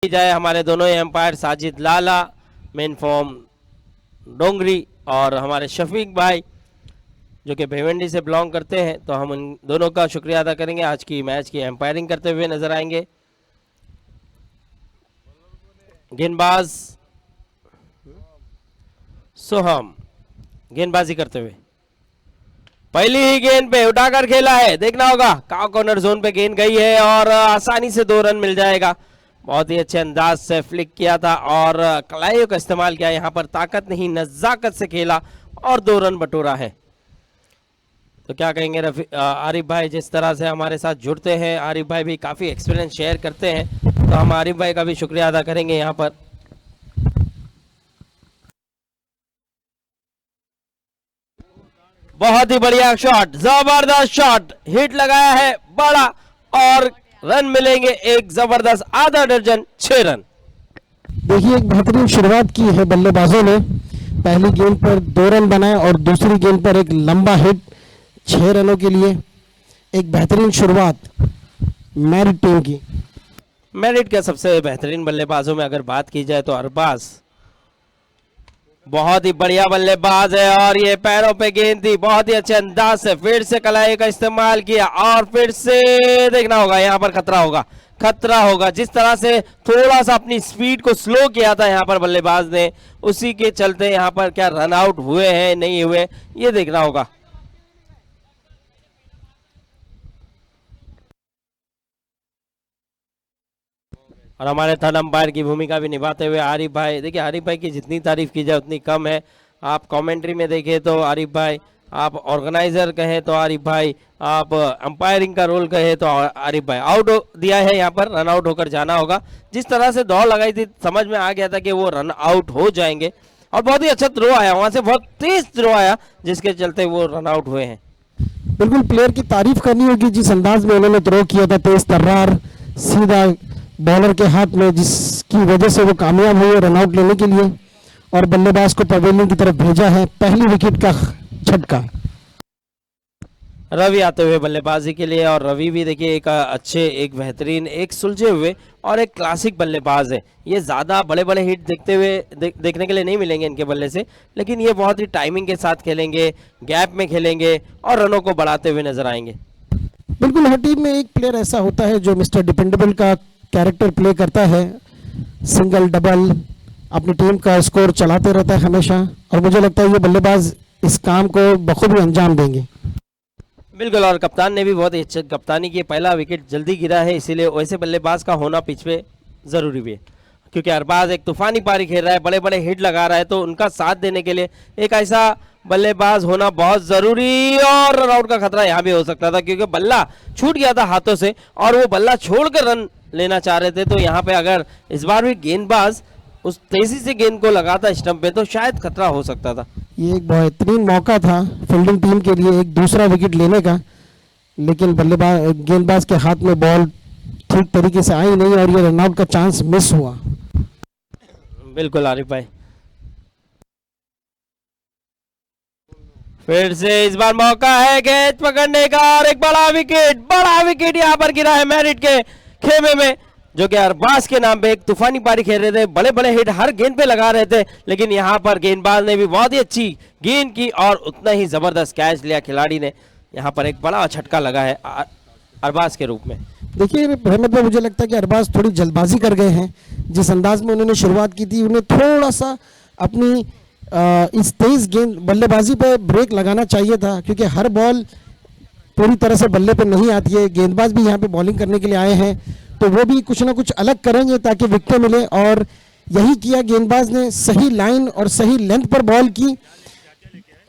जाए हमारे दोनों एम्पायर साजिद लाला, मेन फॉर्म डोंगरी और हमारे शफीक भाई जो कि भिवंडी से बिलोंग करते हैं, तो हम उन दोनों का शुक्रिया अदा करेंगे। आज की मैच की एम्पायरिंग करते हुए नजर आएंगे। गेंदबाज सोहम गेंदबाजी करते हुए पहली ही गेंद पे उठाकर खेला है, देखना होगा काउ कॉर्नर जोन पे गेंद गई है और आसानी से 2 रन मिल जाएगा। बहुत ही अच्छे अंदाज से फ्लिक किया था और कलाइयों का इस्तेमाल किया, यहाँ पर ताकत नहीं नजाकत से खेला और 2 रन बटोरा है। तो क्या कहेंगे आरिफ भाई, जिस तरह से हमारे साथ जुड़ते हैं, आरिफ भाई भी काफ़ी एक्सपीरियंस शेयर करते हैं, तो हम आरिफ भाई का भी शुक्रिया अदा करेंगे। यहाँ पर बहुत ही बढ़िया शॉट, जबरदस्त शॉट, हिट लगाया है बड़ा और रन मिलेंगे एक जबरदस्त आधा दर्जन 6 रन। देखिए एक बेहतरीन शुरुआत की है बल्लेबाजों ने, पहली गेंद पर 2 रन बनाए और दूसरी गेंद पर एक लंबा हिट 6 रनों के लिए। एक बेहतरीन शुरुआत मेरिट टीम की। मेरिट के सबसे बेहतरीन बल्लेबाजों में अगर बात की जाए तो अरबाज बहुत ही बढ़िया बल्लेबाज है और ये पैरों पे गेंद थी, बहुत ही अच्छे अंदाज से फिर से कलाई का इस्तेमाल किया और फिर से देखना होगा यहाँ पर खतरा होगा। जिस तरह से थोड़ा सा अपनी स्पीड को स्लो किया था यहाँ पर बल्लेबाज ने, उसी के चलते यहाँ पर क्या रन आउट हुए हैं नहीं हुए ये देखना होगा। और हमारे थर्ड अंपायर की भूमिका भी निभाते हुए आरिफ भाई। देखिए आरिफ भाई की जितनी तारीफ की जाए उतनी कम है। आप कमेंट्री में देखें तो आरिफ भाई, आप ऑर्गेनाइजर कहें तो आरिफ भाई, आप अंपायरिंग का रोल कहें तो आरिफ भाई। आउट दिया है यहाँ पर, रन आउट होकर जाना होगा। जिस तरह से दौड़ लगाई थी समझ में आ गया था कि वो रन आउट हो जाएंगे और बहुत ही अच्छा थ्रो आया, वहां से बहुत तेज थ्रो आया जिसके चलते वो रन आउट हुए हैं। बिल्कुल प्लेयर की तारीफ करनी होगी जिस अंदाज में उन्होंने थ्रो किया था, तेज तर्रार सीधा बॉलर के हाथ में, जिसकी वजह से वो कामयाब हुए रन आउट लेने के लिए और बल्लेबाज को पवेलियन की तरफ भेजा है। पहली विकेट का झटका रवि आते हुए बल्लेबाजी के लिए और रवि भी देखिए एक अच्छे, एक बेहतरीन, एक सुलझे हुए और एक क्लासिक बल्लेबाज है। ये ज़्यादा बड़े बड़े हिट देखने के लिए नहीं मिलेंगे इनके बल्ले से, लेकिन ये बहुत ही टाइमिंग के साथ खेलेंगे, गैप में खेलेंगे और रनों को बढ़ाते हुए नजर आएंगे। बिल्कुल हर टीम में एक प्लेयर ऐसा होता है जो मिस्टर डिपेंडेबल का कैरेक्टर प्ले करता है, सिंगल डबल अपनी टीम का स्कोर चलाते रहता है हमेशा, और मुझे लगता है ये बल्लेबाज इस काम को बखूबी अंजाम देंगे। बिल्कुल, और कप्तान ने भी बहुत ही अच्छी कप्तानी की, पहला विकेट जल्दी गिरा है, इसीलिए वैसे बल्लेबाज का होना पिच पे जरूरी भी है, क्योंकि अरबाज एक तूफानी पारी खेल रहा है, बड़े बड़े हिट लगा रहा है, तो उनका साथ देने के लिए एक ऐसा बल्लेबाज होना बहुत जरूरी। और रन आउट का खतरा यहाँ भी हो सकता था क्योंकि बल्ला छूट गया था हाथों से और वो बल्ला छोड़कर रन लेना चाह रहे थे, तो यहाँ पे अगर इस बार भी गेंदबाज उस तेजी से गेंद को लगाता स्टंप पे तो शायद खतरा हो सकता था। ये एक बेहतरीन मौका था फील्डिंग टीम के लिए एक दूसरा विकेट लेने का, लेकिन गेंदबाज के हाथ में बॉल ठीक तरीके से आई नहीं और ये रन आउट का चांस मिस हुआ। बिल्कुल आरिफ भाई, फिर से इस बार मौका है गेंद पकड़ने का और एक बड़ा विकेट यहाँ पर गिरा है मेरिट के खेमे में, जो कि अरबाज के नाम पे एक तूफानी पारी खेल रहे थे, बड़े बड़े हिट हर गेंद पे लगा रहे थे, लेकिन यहाँ पर गेंदबाज ने भी बहुत ही अच्छी गेंद की और उतना ही जबरदस्त कैच लिया खिलाड़ी ने। यहाँ पर एक बड़ा झटका लगा है अरबाज के रूप में। देखिए अहमद भाई, मुझे लगता है कि अरबाज थोड़ी जल्दबाजी कर गए हैं। जिस अंदाज में उन्होंने शुरुआत की थी, उन्हें थोड़ा सा अपनी इस तेज गेंद बल्लेबाजी पे ब्रेक लगाना चाहिए था, क्योंकि हर बॉल पूरी तरह से बल्ले पे नहीं आती है। गेंदबाज भी यहाँ पे बॉलिंग करने के लिए आए हैं, तो वो भी कुछ ना कुछ अलग करेंगे ताकि विकेट मिले, और यही किया। गेंदबाज ने सही लाइन और सही लेंथ पर बॉल की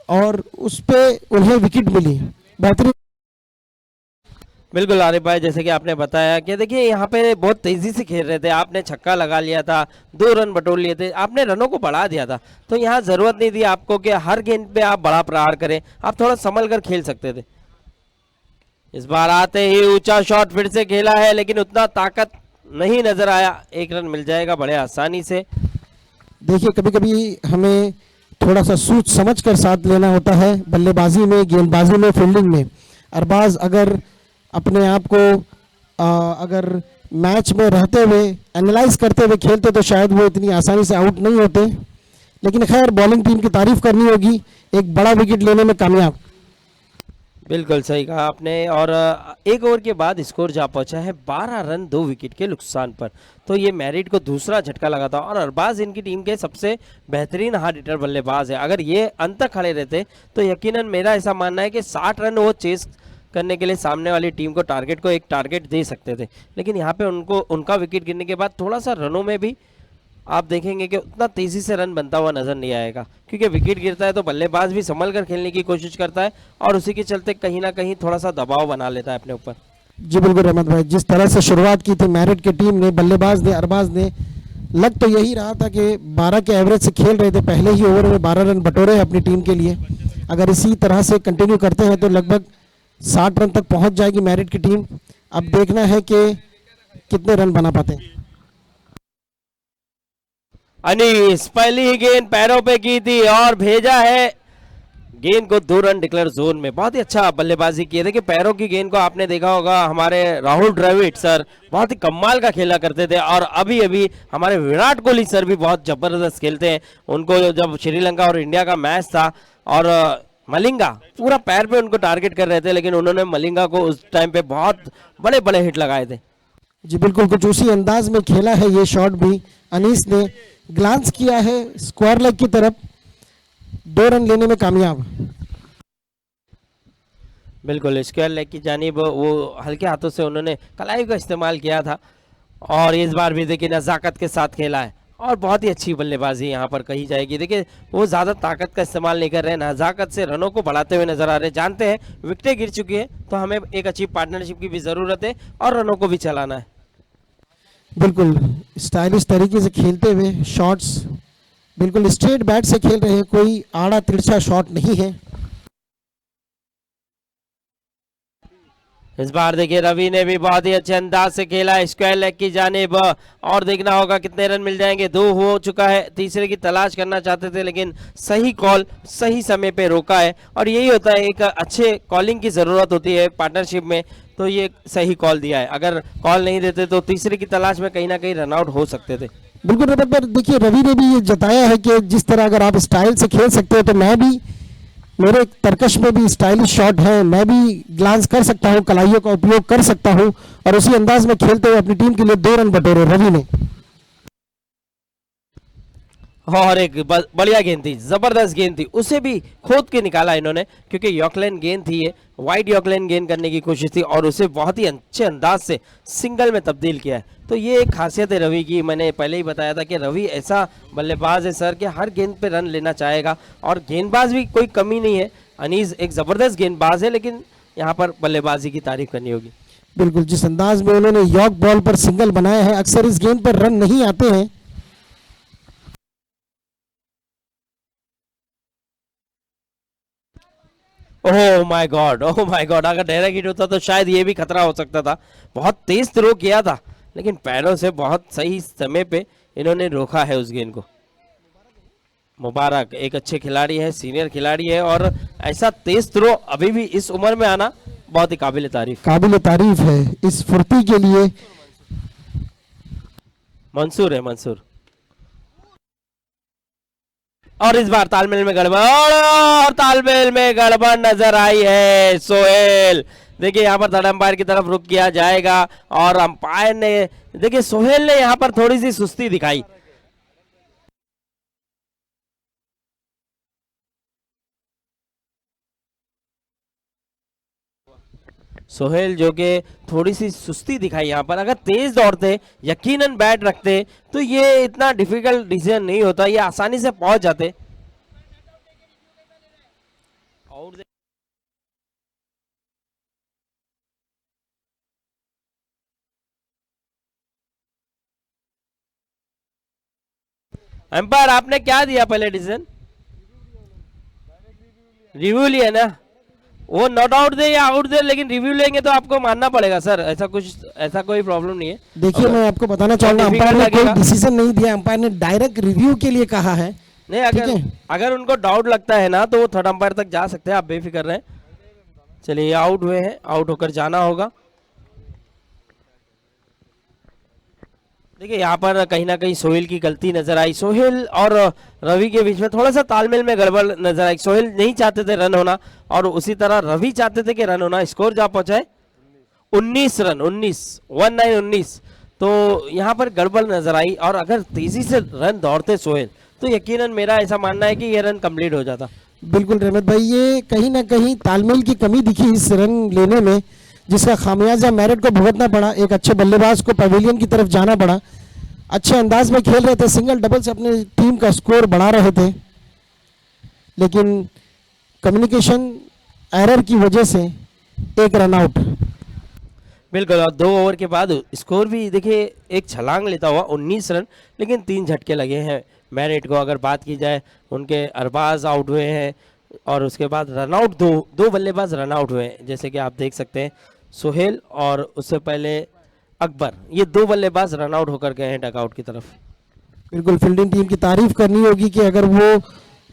और उस पे उन्हें विकेट मिली। बेहतरीन। बिल्कुल आरिफ भाई, जैसे कि आपने बताया कि देखिए यहाँ पे बहुत तेजी से खेल रहे थे, आपने छक्का लगा लिया था, 2 रन बटोर लिए थे, आपने रनों को बढ़ा दिया था, तो यहाँ जरूरत नहीं थी आपको कि हर गेंद पे आप बड़ा प्रहार करें, आप थोड़ा संभल कर खेल सकते थे। इस बार आते ही ऊंचा शॉट फिर से खेला है, लेकिन उतना ताकत नहीं नजर आया। 1 रन मिल जाएगा बड़े आसानी से। देखिए कभी कभी हमें थोड़ा सा सोच समझ कर साथ लेना होता है, बल्लेबाजी में, गेंदबाजी में, फील्डिंग में। अरबाज अगर अपने आप को अगर मैच में रहते हुए एनालाइज करते हुए खेलते तो शायद वो इतनी आसानी से आउट नहीं होते, लेकिन खैर बॉलिंग टीम की तारीफ करनी होगी, एक बड़ा विकेट लेने में कामयाब। बिल्कुल सही कहा आपने। और एक ओवर के बाद स्कोर जा पहुंचा है 12 रन 2 विकेट के नुकसान पर। तो ये मैरिट को दूसरा झटका लगा था और अरबाज इनकी टीम के सबसे बेहतरीन हार्ड हिटर बल्लेबाज है। अगर ये अंत तक खड़े रहते तो यकीनन मेरा ऐसा मानना है कि 60 रन वो चेस करने के लिए सामने वाली टीम को एक टारगेट दे सकते थे। लेकिन यहाँ पे उनका विकेट गिरने के बाद थोड़ा सा रनों में भी आप देखेंगे कि उतना तेजी से रन बनता हुआ नजर नहीं आएगा, क्योंकि विकेट गिरता है तो बल्लेबाज भी संभल कर खेलने की कोशिश करता है और उसी के चलते कहीं ना कहीं थोड़ा सा दबाव बना लेता है अपने ऊपर। जी बिल्कुल रहमत भाई, जिस तरह से शुरुआत की थी मैरिट की टीम ने, बल्लेबाज ने, अरबाज ने, लग तो यही रहा था कि 12 के एवरेज से खेल रहे थे, पहले ही ओवर में 12 रन बटोरे हैं अपनी टीम के लिए। अगर इसी तरह से कंटिन्यू करते हैं तो लगभग 60 रन तक पहुंच जाएगी मैरिट की टीम। अब देखना है कि कितने रन बना पाते हैं। अनीस पहली ही गेंद पैरों पे की थी और भेजा है गेंद को 2 रन डिक्लेयर जोन में। बहुत ही अच्छा बल्लेबाजी की है। देखिए पैरों की गेंद को आपने देखा होगा, हमारे राहुल द्रविड़ सर बहुत ही कमाल का खेला करते थे और अभी अभी हमारे विराट कोहली सर भी बहुत जबरदस्त खेलते हैं। उनको जब श्रीलंका और इंडिया का मैच था और मलिंगा पूरा पैर पे उनको टारगेट कर रहे थे, लेकिन उन्होंने मलिंगा को उस टाइम पे बहुत बड़े बड़े हिट लगाए थे। जी बिल्कुल, कुछ उसी अंदाज में खेला है ये शॉट भी। अनीस ने ग्लांस किया है स्क्वायर लेग की तरफ, 2 रन लेने में कामयाब। बिल्कुल स्क्वायर लेग की जानिब वो हल्के हाथों से उन्होंने कलाई का इस्तेमाल किया था और इस बार भी देखिए नज़ाकत के साथ खेला है और बहुत ही अच्छी बल्लेबाजी यहाँ पर कही जाएगी। देखिए वो ज़्यादा ताकत का इस्तेमाल नहीं कर रहे हैं, नज़ाकत से रनों को बढ़ाते हुए नजर आ रहे हैं। जानते हैं विकेटें गिर चुकी हैं तो हमें एक अच्छी पार्टनरशिप की भी ज़रूरत है और रनों को भी चलाना है। बिल्कुल स्टाइलिश तरीके से खेलते हुए शॉट्स, बिल्कुल स्ट्रेट बैट से खेल रहे हैं, कोई आड़ा तिरछा शॉट नहीं है। इस बार देखिए रवि ने भी बहुत ही अच्छे अंदाज से खेला है स्क्वायर लेग की जानिब और देखना होगा कितने रन मिल जाएंगे। 2 हो चुका है, तीसरे की तलाश करना चाहते थे लेकिन सही कॉल सही समय पे रोका है और यही होता है, एक अच्छे कॉलिंग की ज़रूरत होती है पार्टनरशिप में, तो ये सही कॉल दिया है। अगर कॉल नहीं देते तो तीसरे की तलाश में कहीं ना कहीं रन आउट हो सकते थे। बिल्कुल रबत, पर देखिए रवि ने भी ये जताया है कि जिस तरह अगर आप स्टाइल से खेल सकते हो तो मैं भी, मेरे तरकश में भी स्टाइलिश शॉट है, मैं भी ग्लांस कर सकता हूं, कलाइयों का उपयोग कर सकता हूं और उसी अंदाज में खेलते हुए अपनी टीम के लिए 2 रन बटोरे रवि ने। और एक बढ़िया गेंद थी, जबरदस्त गेंद थी, उसे भी खोद के निकाला इन्होंने क्योंकि यॉर्कलैंड गेंद थी, ये वाइड यॉर्कलैंड गेंद करने की कोशिश थी और उसे बहुत ही अच्छे अंदाज से सिंगल में तब्दील किया है। तो ये एक खासियत है रवि की। मैंने पहले ही बताया था कि रवि ऐसा बल्लेबाज है सर कि हर गेंद पे रन लेना चाहेगा और गेंदबाज भी कोई कमी नहीं है। अनीस एक जबरदस्त गेंदबाज है, लेकिन यहाँ पर बल्लेबाजी की तारीफ करनी होगी। बिल्कुल जिस अंदाज में उन्होंने यॉर्क बॉल पर सिंगल बनाया है, अक्सर इस गेंद पर रन नहीं आते हैं। Oh my God, oh my God, अगर डायरेक्ट हिट होता तो शायद ये भी खतरा हो सकता था। बहुत तेज थ्रो किया था लेकिन पैरों से बहुत सही समय पे इन्होंने रोका है उस गेंद को। मुबारक, एक अच्छे खिलाड़ी है, सीनियर खिलाड़ी है और ऐसा तेज थ्रो अभी भी इस उम्र में आना बहुत ही काबिल तारीफ है इस फुर्ती के लिए। मंसूर है मंसूर। और इस बार तालमेल में गड़बड़, और तालमेल में गड़बड़ नजर आई है सोहेल। देखिए यहाँ पर थर्ड अंपायर की तरफ रुख किया जाएगा और अंपायर ने, देखिए सोहेल ने यहाँ पर थोड़ी सी सुस्ती दिखाई। सोहेल जो कि थोड़ी सी सुस्ती दिखाई यहाँ पर। अगर तेज दौड़ते, यकीनन बैट रखते तो ये इतना डिफिकल्ट डिसीजन नहीं होता, ये आसानी से पहुंच जाते। अंपायर आपने क्या दिया पहले डिसीजन? रिव्यू लिया ना, वो नॉट आउट दे या आउट दे, लेकिन रिव्यू लेंगे तो आपको मानना पड़ेगा सर। ऐसा कोई प्रॉब्लम नहीं है। देखिए मैं आपको बताना चाहूंगा, अंपायर ने कोई डिसीजन नहीं दिया, अंपायर ने डायरेक्ट रिव्यू के लिए कहा है। नहीं, अगर उनको डाउट लगता है ना तो वो थर्ड अंपायर तक जा सकते हैं, आप बेफिक्र रहें। चलिए आउट हुए हैं, आउट होकर जाना होगा। देखिए यहाँ पर कहीं ना कहीं सोहेल की गलती नजर आई। सोहेल और रवि के बीच में थोड़ा सा तालमेल में गड़बड़ नजर आई। सोहेल नहीं चाहते थे रन होना और उसी तरह रवि चाहते थे कि रन होना। स्कोर जा पहुंचा है 19 रन, 19 तो यहाँ पर गड़बड़ नजर आई। और अगर तेजी से रन दौड़ते सोहेल तो यकीनन मेरा ऐसा मानना है कि ये रन कंप्लीट हो जाता। बिल्कुल रहमत भाई, ये कहीं ना कहीं तालमेल की कमी दिखी इस रन लेने में, जिसका खामियाजा मैरिट को भुगतना पड़ा। एक अच्छे बल्लेबाज को पवेलियन की तरफ जाना पड़ा। अच्छे अंदाज में खेल रहे थे, सिंगल डबल से अपनी टीम का स्कोर बढ़ा रहे थे, लेकिन कम्युनिकेशन एरर की वजह से एक रन आउट। बिल्कुल, और 2 ओवर के बाद स्कोर भी देखिए एक छलांग लेता हुआ 19 रन, लेकिन 3 झटके लगे हैं मैरिट को। अगर बात की जाए उनके अरबाज आउट हुए हैं और उसके बाद रन आउट दो बल्लेबाज रन आउट हुए हैं, जैसे कि आप देख सकते हैं सोहेल और उससे पहले अकबर, ये 2 बल्लेबाज रन आउट होकर गए हैं डगआउट की तरफ। बिल्कुल, फील्डिंग टीम की तारीफ करनी होगी कि अगर वो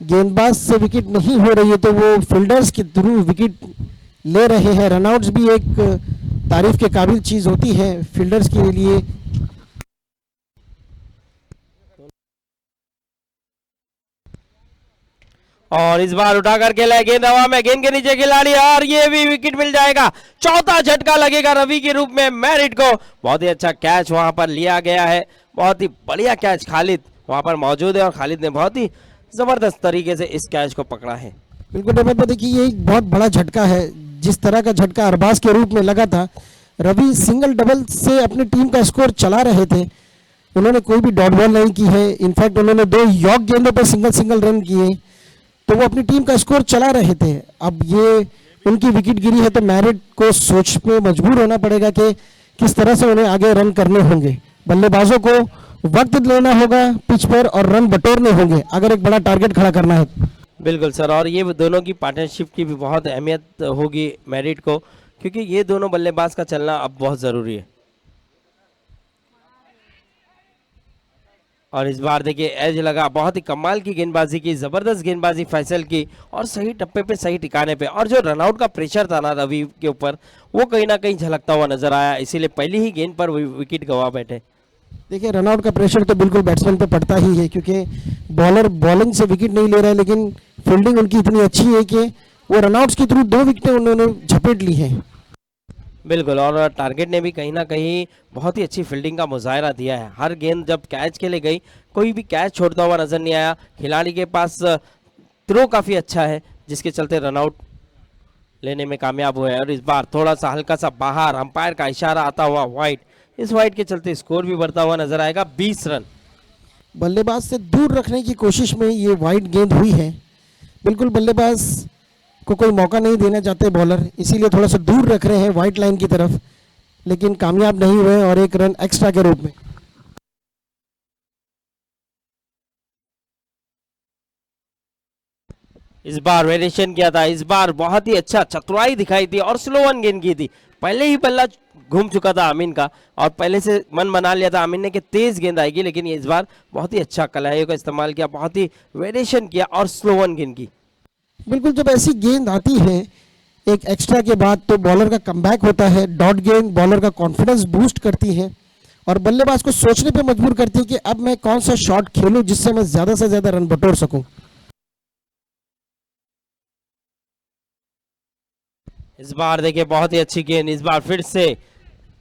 गेंदबाज से विकेट नहीं हो रही है तो वो फील्डर्स के थ्रू विकेट ले रहे हैं। रनआउट्स भी एक तारीफ के काबिल चीज होती है फील्डर्स के लिए। और इस बार उठाकर खेला है, गेंद हवा में, गेंद के नीचे खिलाड़ी और ये भी विकेट मिल जाएगा। चौथा झटका लगेगा रवि के रूप में मैरिट को। बहुत ही अच्छा कैच वहां पर लिया गया है, बहुत ही बढ़िया कैच। खालिद वहां पर मौजूद है और खालिद ने बहुत ही जबरदस्त तरीके से इस कैच को पकड़ा है। बिल्कुल रहमत, देखिए ये एक बहुत बड़ा झटका है। जिस तरह का झटका अरबाज के रूप में लगा था, रवि सिंगल डबल से अपनी टीम का स्कोर चला रहे थे। उन्होंने कोई भी डॉट बॉल नहीं की है, इनफैक्ट उन्होंने 2 यॉर्क गेंदों पर सिंगल रन किए, तो वो अपनी टीम का स्कोर चला रहे थे। अब ये उनकी विकेट गिरी है तो मैरिट को सोच में मजबूर होना पड़ेगा कि किस तरह से उन्हें आगे रन करने होंगे। बल्लेबाजों को वक्त लेना होगा पिच पर और रन बटोरने होंगे अगर एक बड़ा टारगेट खड़ा करना है। बिल्कुल सर, और ये दोनों की पार्टनरशिप की भी बहुत अहमियत होगी मैरिट को, क्योंकि ये दोनों बल्लेबाज का चलना अब बहुत ज़रूरी है। और इस बार देखिए एज लगा, बहुत ही कमाल की गेंदबाजी की, जबरदस्त गेंदबाजी फैसल की और सही टप्पे पे सही ठिकाने पे। और जो रनआउट का प्रेशर था ना रवि के ऊपर, वो कहीं ना कहीं झलकता हुआ नजर आया, इसीलिए पहली ही गेंद पर विकेट गंवा बैठे। देखिए रनआउट का प्रेशर तो बिल्कुल बैट्समैन पे पड़ता ही है, क्योंकि बॉलर बॉलिंग से विकेट नहीं ले रहा है, लेकिन फील्डिंग उनकी इतनी अच्छी है कि वो रनआउट्स के थ्रू 2 विकेटें उन्होंने झपेट ली हैं। बिल्कुल, और टारगेट ने भी कहीं ना कहीं बहुत ही अच्छी फील्डिंग का मुजाहरा दिया है। हर गेंद जब कैच के लिए गई, कोई भी कैच छोड़ता हुआ नजर नहीं आया। खिलाड़ी के पास थ्रो काफ़ी अच्छा है, जिसके चलते रनआउट लेने में कामयाब हुए हैं। और इस बार थोड़ा सा हल्का सा बाहर, अंपायर का इशारा आता हुआ वाइड, इस वाइड के चलते स्कोर भी बढ़ता हुआ नजर आएगा 20 रन। बल्लेबाज से दूर रखने की कोशिश में ये वाइड गेंद हुई है। बिल्कुल बल्लेबाज को कोई मौका नहीं देना चाहते बॉलर, इसीलिए थोड़ा सा दूर रख रहे हैं वाइट लाइन की तरफ, लेकिन कामयाब नहीं हुए और एक रन एक्स्ट्रा के रूप में। इस बार वेरिएशन किया था, इस बार बहुत ही अच्छा चतुराई दिखाई थी और स्लो वन गेंद की थी। पहले ही बल्ला घूम चुका था आमीन का और पहले से मन बना लिया था आमीन ने कि तेज गेंद आएगी, लेकिन इस बार बहुत ही अच्छा कलाइयों का इस्तेमाल किया, बहुत ही वेरिएशन किया और स्लो वन गेंद की। बिल्कुल, जब ऐसी गेंद आती है एक एक्स्ट्रा के बाद तो बॉलर का कमबैक होता है। डॉट गेंद बॉलर का कॉन्फिडेंस बूस्ट करती है और बल्लेबाज को सोचने पे मजबूर करती है कि अब मैं कौन सा शॉट खेलूं जिससे मैं ज्यादा से ज्यादा रन बटोर सकूं। इस बार देखिए बहुत ही अच्छी गेंद, इस बार फिर से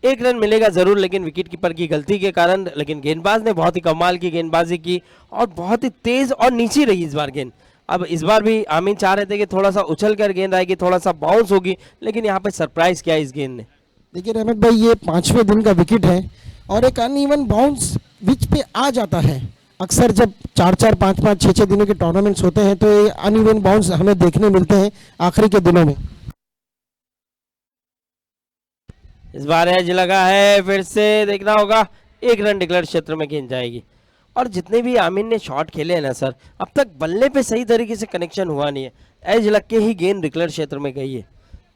1 रन मिलेगा जरूर, लेकिन विकेट कीपर की गलती के कारण। लेकिन गेंदबाज ने बहुत ही कमाल की गेंदबाजी की और बहुत ही तेज और नीची रही इस बार गेंद। अब इस बार भी आमीन चाह रहे थे कि थोड़ा सा उछल कर गेंद आएगी, थोड़ा सा बाउंस होगी, लेकिन यहाँ पे सरप्राइज किया इस गेंद ने। देखिए रहमत भाई, ये 5वें दिन का विकेट है और एक अनइवन बाउंस विच पे आ जाता है। अक्सर जब 4-4, 5-5, 6-6 दिनों के टूर्नामेंट्स होते हैं तो ये अनइवन बाउंस हमें देखने मिलते हैं आखिरी के दिनों में। इस बार एज लगा है, फिर से देखना होगा, 1 रन डिक्लेयर क्षेत्र में गेंद जाएगी। और जितने भी आमीन ने शॉट खेले हैं ना सर, अब तक बल्ले पे सही तरीके से कनेक्शन हुआ नहीं है, एज लग के ही गेंद डिक्लेयर क्षेत्र में गई है।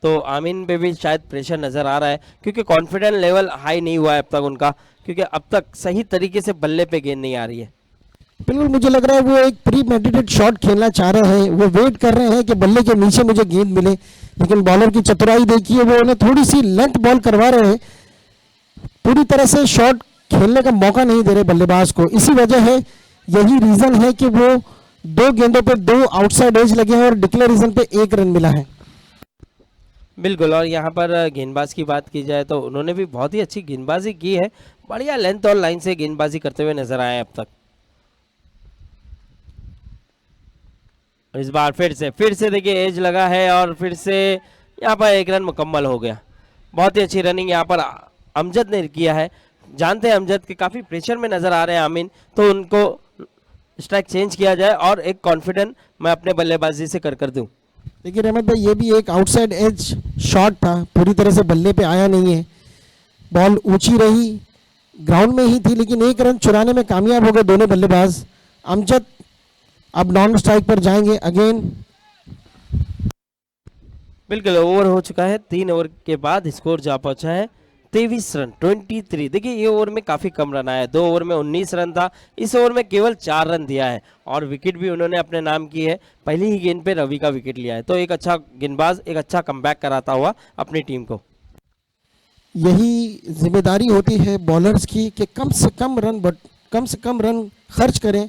तो आमीन पे भी शायद प्रेशर नजर आ रहा है, क्योंकि कॉन्फिडेंस लेवल हाई नहीं हुआ है अब तक उनका, क्योंकि अब तक सही तरीके से बल्ले पे गेंद नहीं आ रही है। बिल्कुल, मुझे लग रहा है वो एक प्री मेडिटेड शॉट खेलना चाह रहे हैं। वो वेट कर रहे हैं कि बल्ले के नीचे मुझे गेंद मिले, लेकिन बॉलर की चतुराई देखिए, वो उन्हें थोड़ी सी लेंथ बॉल करवा रहे हैं। पूरी तरह से शॉट खेलने का मौका नहीं दे रहे बल्लेबाज को। इसी वजह है, यही रीजन है कि वो 2 गेंदों पे 2 आउटसाइड एज लगे हैं और डिक्लेरेशन पे 1 रन मिला है। बिल्कुल, और यहाँ पर गेंदबाज की बात की जाए तो उन्होंने भी बहुत ही अच्छी गेंदबाजी की है, बढ़िया लेंथ और लाइन से गेंदबाजी करते हुए नजर आए अब तक। इस बार फिर से देखिए एज लगा है और फिर से यहाँ पर 1 रन मुकम्मल हो गया। बहुत ही अच्छी रनिंग यहाँ पर अमजद ने किया है। जानते हैं अमजद के काफ़ी प्रेशर में नज़र आ रहे हैं आमीन, तो उनको स्ट्राइक चेंज किया जाए और एक कॉन्फिडेंट मैं अपने बल्लेबाजी से कर दूं। देखिए रहमत भाई, ये भी एक आउटसाइड एज शॉट था, पूरी तरह से बल्ले पे आया नहीं है। बॉल ऊंची रही, ग्राउंड में ही थी, लेकिन 1 रन चुराने में कामयाब हो गए दोनों बल्लेबाज। अमजद अब नॉन स्ट्राइक पर जाएंगे अगेन। बिल्कुल, ओवर हो चुका है। 3 ओवर के बाद स्कोर जा पहुंचा है 23 रन 23। देखिए ये ओवर में काफ़ी कम रन आया है, 2 ओवर में 19 रन था, इस ओवर में केवल 4 रन दिया है और विकेट भी उन्होंने अपने नाम की है। पहली ही गेंद पे रवि का विकेट लिया है, तो एक अच्छा गेंदबाज एक अच्छा कमबैक कराता हुआ अपनी टीम को। यही जिम्मेदारी होती है बॉलर्स की कि कम से कम रन खर्च करें,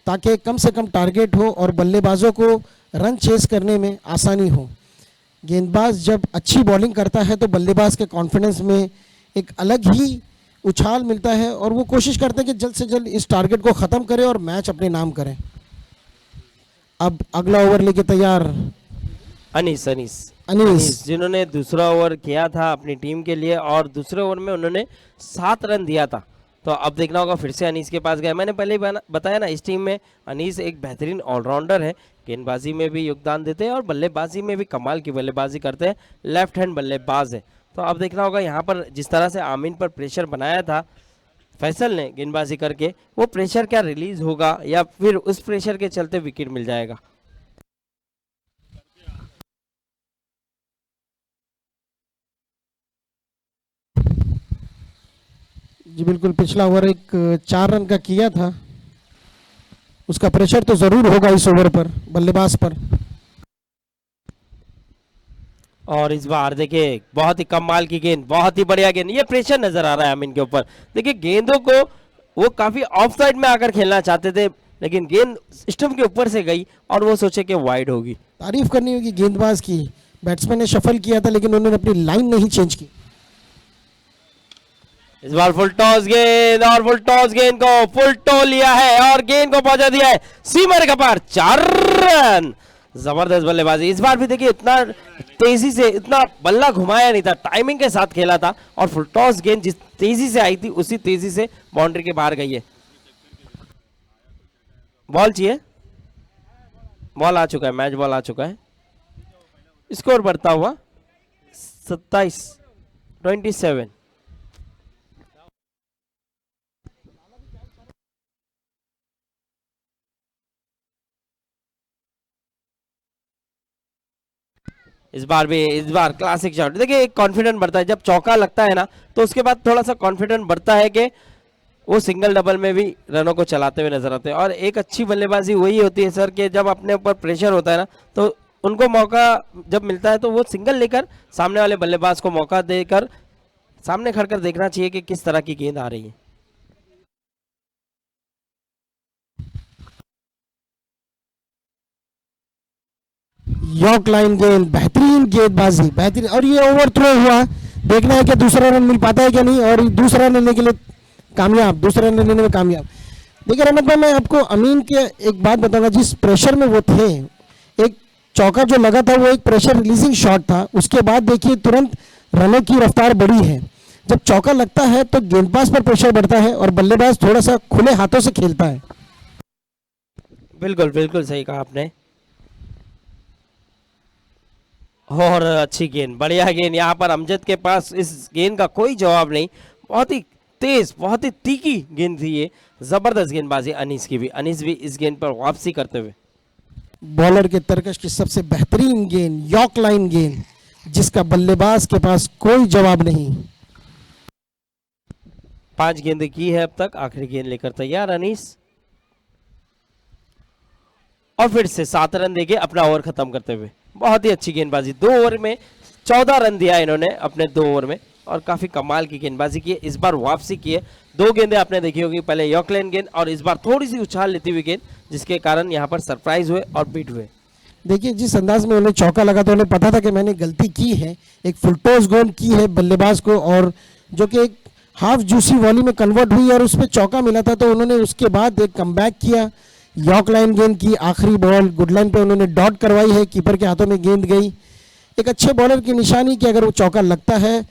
ताकि कम से कम टारगेट हो और बल्लेबाजों को रन चेस करने में आसानी हो। गेंदबाज जब अच्छी बॉलिंग करता है तो बल्लेबाज के कॉन्फिडेंस में एक अलग ही उछाल मिलता है और वो कोशिश करते हैं कि जल्द से जल्द इस टारगेट को ख़त्म करें और मैच अपने नाम करें। अब अगला ओवर लेके तैयार अनीस जिन्होंने दूसरा ओवर किया था अपनी टीम के लिए और दूसरे ओवर में उन्होंने 7 रन दिया था। तो अब देखना होगा, फिर से अनीस के पास गए। मैंने पहले ही बताया ना, इस टीम में अनीस एक बेहतरीन ऑलराउंडर है, गेंदबाजी में भी योगदान देते हैं और बल्लेबाजी में भी कमाल की बल्लेबाजी करते हैं, लेफ्ट हैंड बल्लेबाज है। तो अब देखना होगा यहाँ पर जिस तरह से आमीन पर प्रेशर बनाया था फैसल ने गेंदबाजी करके, वो प्रेशर क्या रिलीज होगा या फिर उस प्रेशर के चलते विकेट मिल जाएगा। जी बिल्कुल, पिछला ओवर एक 4 रन का किया था, उसका प्रेशर तो ज़रूर होगा इस ओवर पर बल्लेबाज पर। और इस बार देखिए बहुत ही कमाल की गेंद, बहुत ही बढ़िया गेंद, ये प्रेशर नजर आ रहा है अमीन के ऊपर। देखिए गेंदों को वो काफी ऑफ साइड में आकर खेलना चाहते थे, लेकिन गेंद स्टंप के ऊपर से गई और वो सोचे कि वाइड होगी। तारीफ करनी होगी गेंदबाज की, बैट्समैन ने शफल किया था लेकिन उन्होंने अपनी लाइन नहीं चेंज की। इस बार फुल टॉस गेंद और फुल टॉस गेंद को फुल टो लिया है और गेंद को पहुंचा दिया है सीमा रेखा पार, 4 रन। जबरदस्त बल्लेबाजी। इस बार भी देखिए इतना तेजी से इतना बल्ला घुमाया नहीं था, टाइमिंग के साथ खेला था और फुल टॉस गेंद जिस तेजी से आई थी उसी तेजी से बाउंड्री के बाहर गई है। बॉल चाहिए, बॉल आ चुका है, मैच बॉल आ चुका है। स्कोर बढ़ता हुआ 27। इस बार क्लासिक शॉट। देखिए एक कॉन्फिडेंट बढ़ता है जब चौका लगता है ना, तो उसके बाद थोड़ा सा कॉन्फिडेंट बढ़ता है कि वो सिंगल डबल में भी रनों को चलाते हुए नजर आते हैं। और एक अच्छी बल्लेबाजी वही होती है सर कि जब अपने ऊपर प्रेशर होता है ना, तो उनको मौका जब मिलता है तो वो सिंगल लेकर सामने वाले बल्लेबाज को मौका देकर सामने खड़ कर देखना चाहिए कि किस तरह की गेंद आ रही है। यॉर्क लाइन गेंद, बेहतरीन गेंदबाजी, बेहतरीन। और ये ओवर थ्रो हुआ, देखना है कि दूसरा रन मिल पाता है क्या नहीं, और दूसरा रन लेने के लिए कामयाब, दूसरा रन लेने में कामयाब। देखिए रहमत भाई, मैं आपको अमीन के एक बात बताऊंगा, जिस प्रेशर में वो थे, एक चौका जो लगा था वो एक प्रेशर रिलीजिंग शॉट था, उसके बाद देखिए तुरंत रनों की रफ्तार बढ़ी है। जब चौका लगता है तो गेंदबाज पर प्रेशर बढ़ता है और बल्लेबाज थोड़ा सा खुले हाथों से खेलता है। बिल्कुल बिल्कुल सही कहा आपने। और अच्छी गेंद, बढ़िया गेंद। यहाँ पर अमजद के पास इस गेंद का कोई जवाब नहीं, बहुत ही तेज, बहुत ही तीखी गेंद थी ये। जबरदस्त गेंदबाजी अनीस की भी, अनीस भी इस गेंद पर वापसी करते हुए। बॉलर के तरकश की सबसे बेहतरीन गेंद, यॉर्क लाइन गेंद, जिसका बल्लेबाज के पास कोई जवाब नहीं। 5 गेंदें की है अब तक, आखिरी गेंद लेकर तैयार अनीस। और फिर से 7 रन देके अपना ओवर खत्म करते हुए। बहुत ही अच्छी गेंदबाजी, 2 ओवर में 14 रन दिया इन्होंने अपने 2 ओवर में और काफी कमाल की गेंदबाजी की है। इस बार वापसी की है, दो गेंदें आपने देखी होगी, पहले यॉर्कलैंड गेंद और इस बार थोड़ी सी उछाल लेती हुई गेंद, जिसके कारण यहाँ पर सरप्राइज हुए और बीट हुए। देखिए जिस अंदाज में उन्हें चौका लगा तो उन्हें पता था कि मैंने गलती की है, एक फुलटॉस गेंद की है बल्लेबाज को, और जो कि एक हाफ जूसी वॉली में कन्वर्ट हुई और उस पर चौका मिला था, तो उन्होंने उसके बाद एक कमबैक किया, यॉर्क लाइन गेंद की, आखिरी बॉल गुड लाइन पे उन्होंने डॉट करवाई है, कीपर के हाथों में गेंद गई। एक अच्छे बॉलर की निशानी कि अगर वो चौका लगता है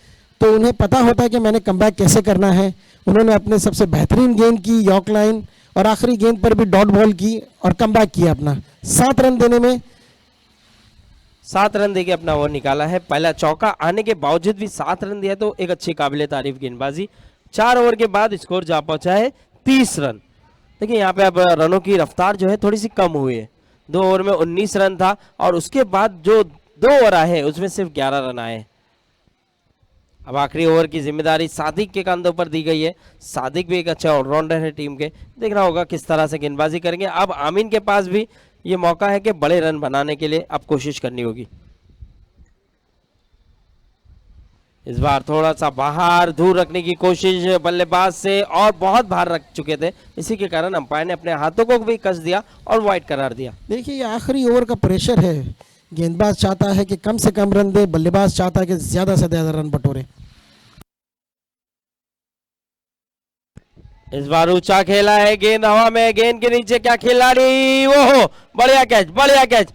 तो उन्हें पता होता है कि मैंने कमबैक कैसे करना है। उन्होंने अपने सबसे बेहतरीन गेंद की यॉर्क लाइन, और आखिरी गेंद पर भी डॉट बॉल की और कमबैक किया अपना। 7 रन देने में 7 रन देके अपना ओवर निकाला है। पहला चौका आने के बावजूद भी 7 रन दिया, तो एक अच्छी काबिले तारीफ गेंदबाजी। 4 ओवर के बाद स्कोर जा पहुंचा है 30 रन। देखिए यहाँ पे अब रनों की रफ्तार जो है थोड़ी सी कम हुई है। 2 ओवर में 19 रन था और उसके बाद जो 2 ओवर आए उसमें सिर्फ 11 रन आए। अब आखिरी ओवर की जिम्मेदारी सादिक के कंधों पर दी गई है। सादिक भी एक अच्छा ऑलराउंडर है टीम के, देखना होगा किस तरह से गेंदबाजी करेंगे। अब आमीन के पास भी ये मौका है कि बड़े रन बनाने के लिए अब कोशिश करनी होगी। इस बार थोड़ा सा बाहर दूर रखने की कोशिश बल्लेबाज से, और बहुत बाहर रख चुके थे, इसी के कारण अंपायर ने अपने हाथों को भी कस दिया और वाइड करार दिया। देखिए ये आखिरी ओवर का प्रेशर है, गेंदबाज चाहता है कि कम से कम रन दे, बल्लेबाज चाहता है कि ज्यादा से ज्यादा रन बटोरे। इस बार ऊंचा खेला है, गेंद हवा में, गेंद के नीचे क्या खिलाड़ी, वो हो बढ़िया कैच, बढ़िया कैच।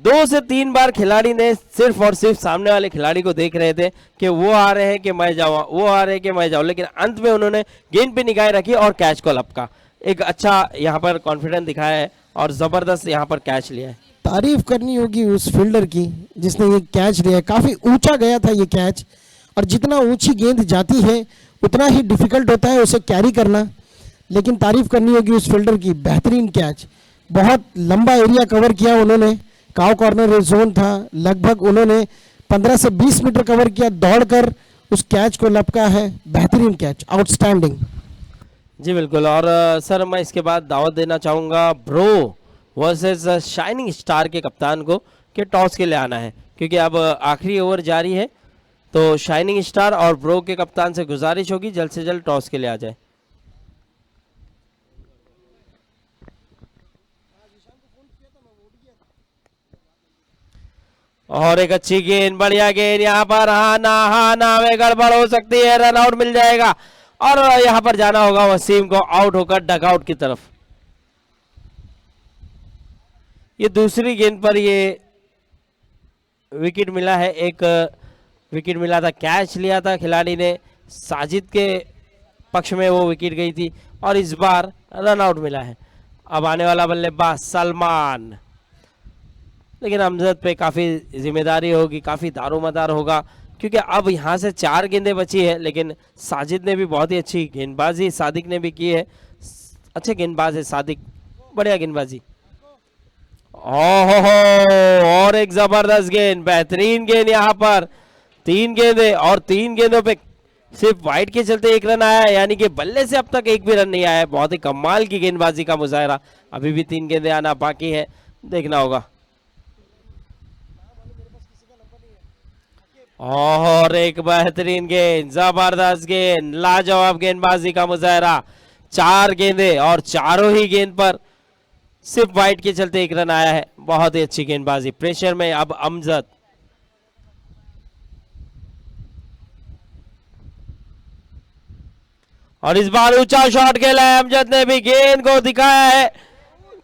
2 से 3 बार खिलाड़ी ने सिर्फ और सिर्फ सामने वाले खिलाड़ी को देख रहे थे कि वो आ रहे हैं कि मैं जाऊं, वो आ रहे हैं कि मैं जाऊं, लेकिन अंत में उन्होंने गेंद पे निगाह रखी और कैच को लपका। एक अच्छा यहाँ पर कॉन्फिडेंस दिखाया है और जबरदस्त यहाँ पर कैच लिया है। तारीफ करनी होगी उस फील्डर की जिसने ये कैच लिया। काफी ऊंचा गया था ये कैच, और जितना ऊंची गेंद जाती है उतना ही डिफिकल्ट होता है उसे कैरी करना, लेकिन तारीफ करनी होगी उस फील्डर की, बेहतरीन कैच। बहुत लंबा एरिया कवर किया उन्होंने, काउ कॉर्नर जोन था, लगभग उन्होंने 15 से 20 मीटर कवर किया, दौड़कर उस कैच को लपका है। बेहतरीन कैच, आउटस्टैंडिंग। जी बिल्कुल। और सर मैं इसके बाद दावत देना चाहूँगा ब्रो वर्सेस शाइनिंग स्टार के कप्तान को कि टॉस के लिए आना है, क्योंकि अब आखिरी ओवर जारी है। तो शाइनिंग स्टार और ब्रो के कप्तान से गुजारिश होगी जल्द से जल्द टॉस के लिए आ जाए। और एक अच्छी गेंद, बढ़िया गेंद यहाँ पर, हाना में गड़बड़ हो सकती है, रन आउट मिल जाएगा और यहाँ पर जाना होगा वसीम को आउट होकर डगआउट की तरफ। ये दूसरी गेंद पर ये विकेट मिला है, एक विकेट मिला था, कैच लिया था खिलाड़ी ने, साजिद के पक्ष में वो विकेट गई थी और इस बार रन आउट मिला है। अब आने वाला बल्लेबाज सलमान, लेकिन अमजद पे काफ़ी जिम्मेदारी होगी, काफ़ी दारोमदार होगा, क्योंकि अब यहाँ से 4 गेंदें बची है, लेकिन साजिद ने भी बहुत ही अच्छी गेंदबाजी सादिक ने भी की है। अच्छे गेंदबाज है सादिक, बढ़िया गेंदबाजी। ओहो, और एक जबरदस्त गेंद, बेहतरीन गेंद यहाँ पर। 3 गेंदें और 3 गेंदों पे सिर्फ वाइड के चलते 1 रन आया है, यानी कि बल्ले से अब तक एक भी रन नहीं आया है। बहुत ही कमाल की गेंदबाजी का मुजाहरा। अभी भी 3 गेंदें आना बाकी है, देखना होगा। और एक बेहतरीन गेंद, जबरदस्त गेंद, लाजवाब गेंदबाजी का मुजाहरा। 4 गेंदें और चारों ही गेंद पर सिर्फ वाइड के चलते 1 रन आया है। बहुत ही अच्छी गेंदबाजी। प्रेशर में अब अमजद, और इस बार ऊंचा शॉट खेला है अमजद ने भी, गेंद को दिखाया है,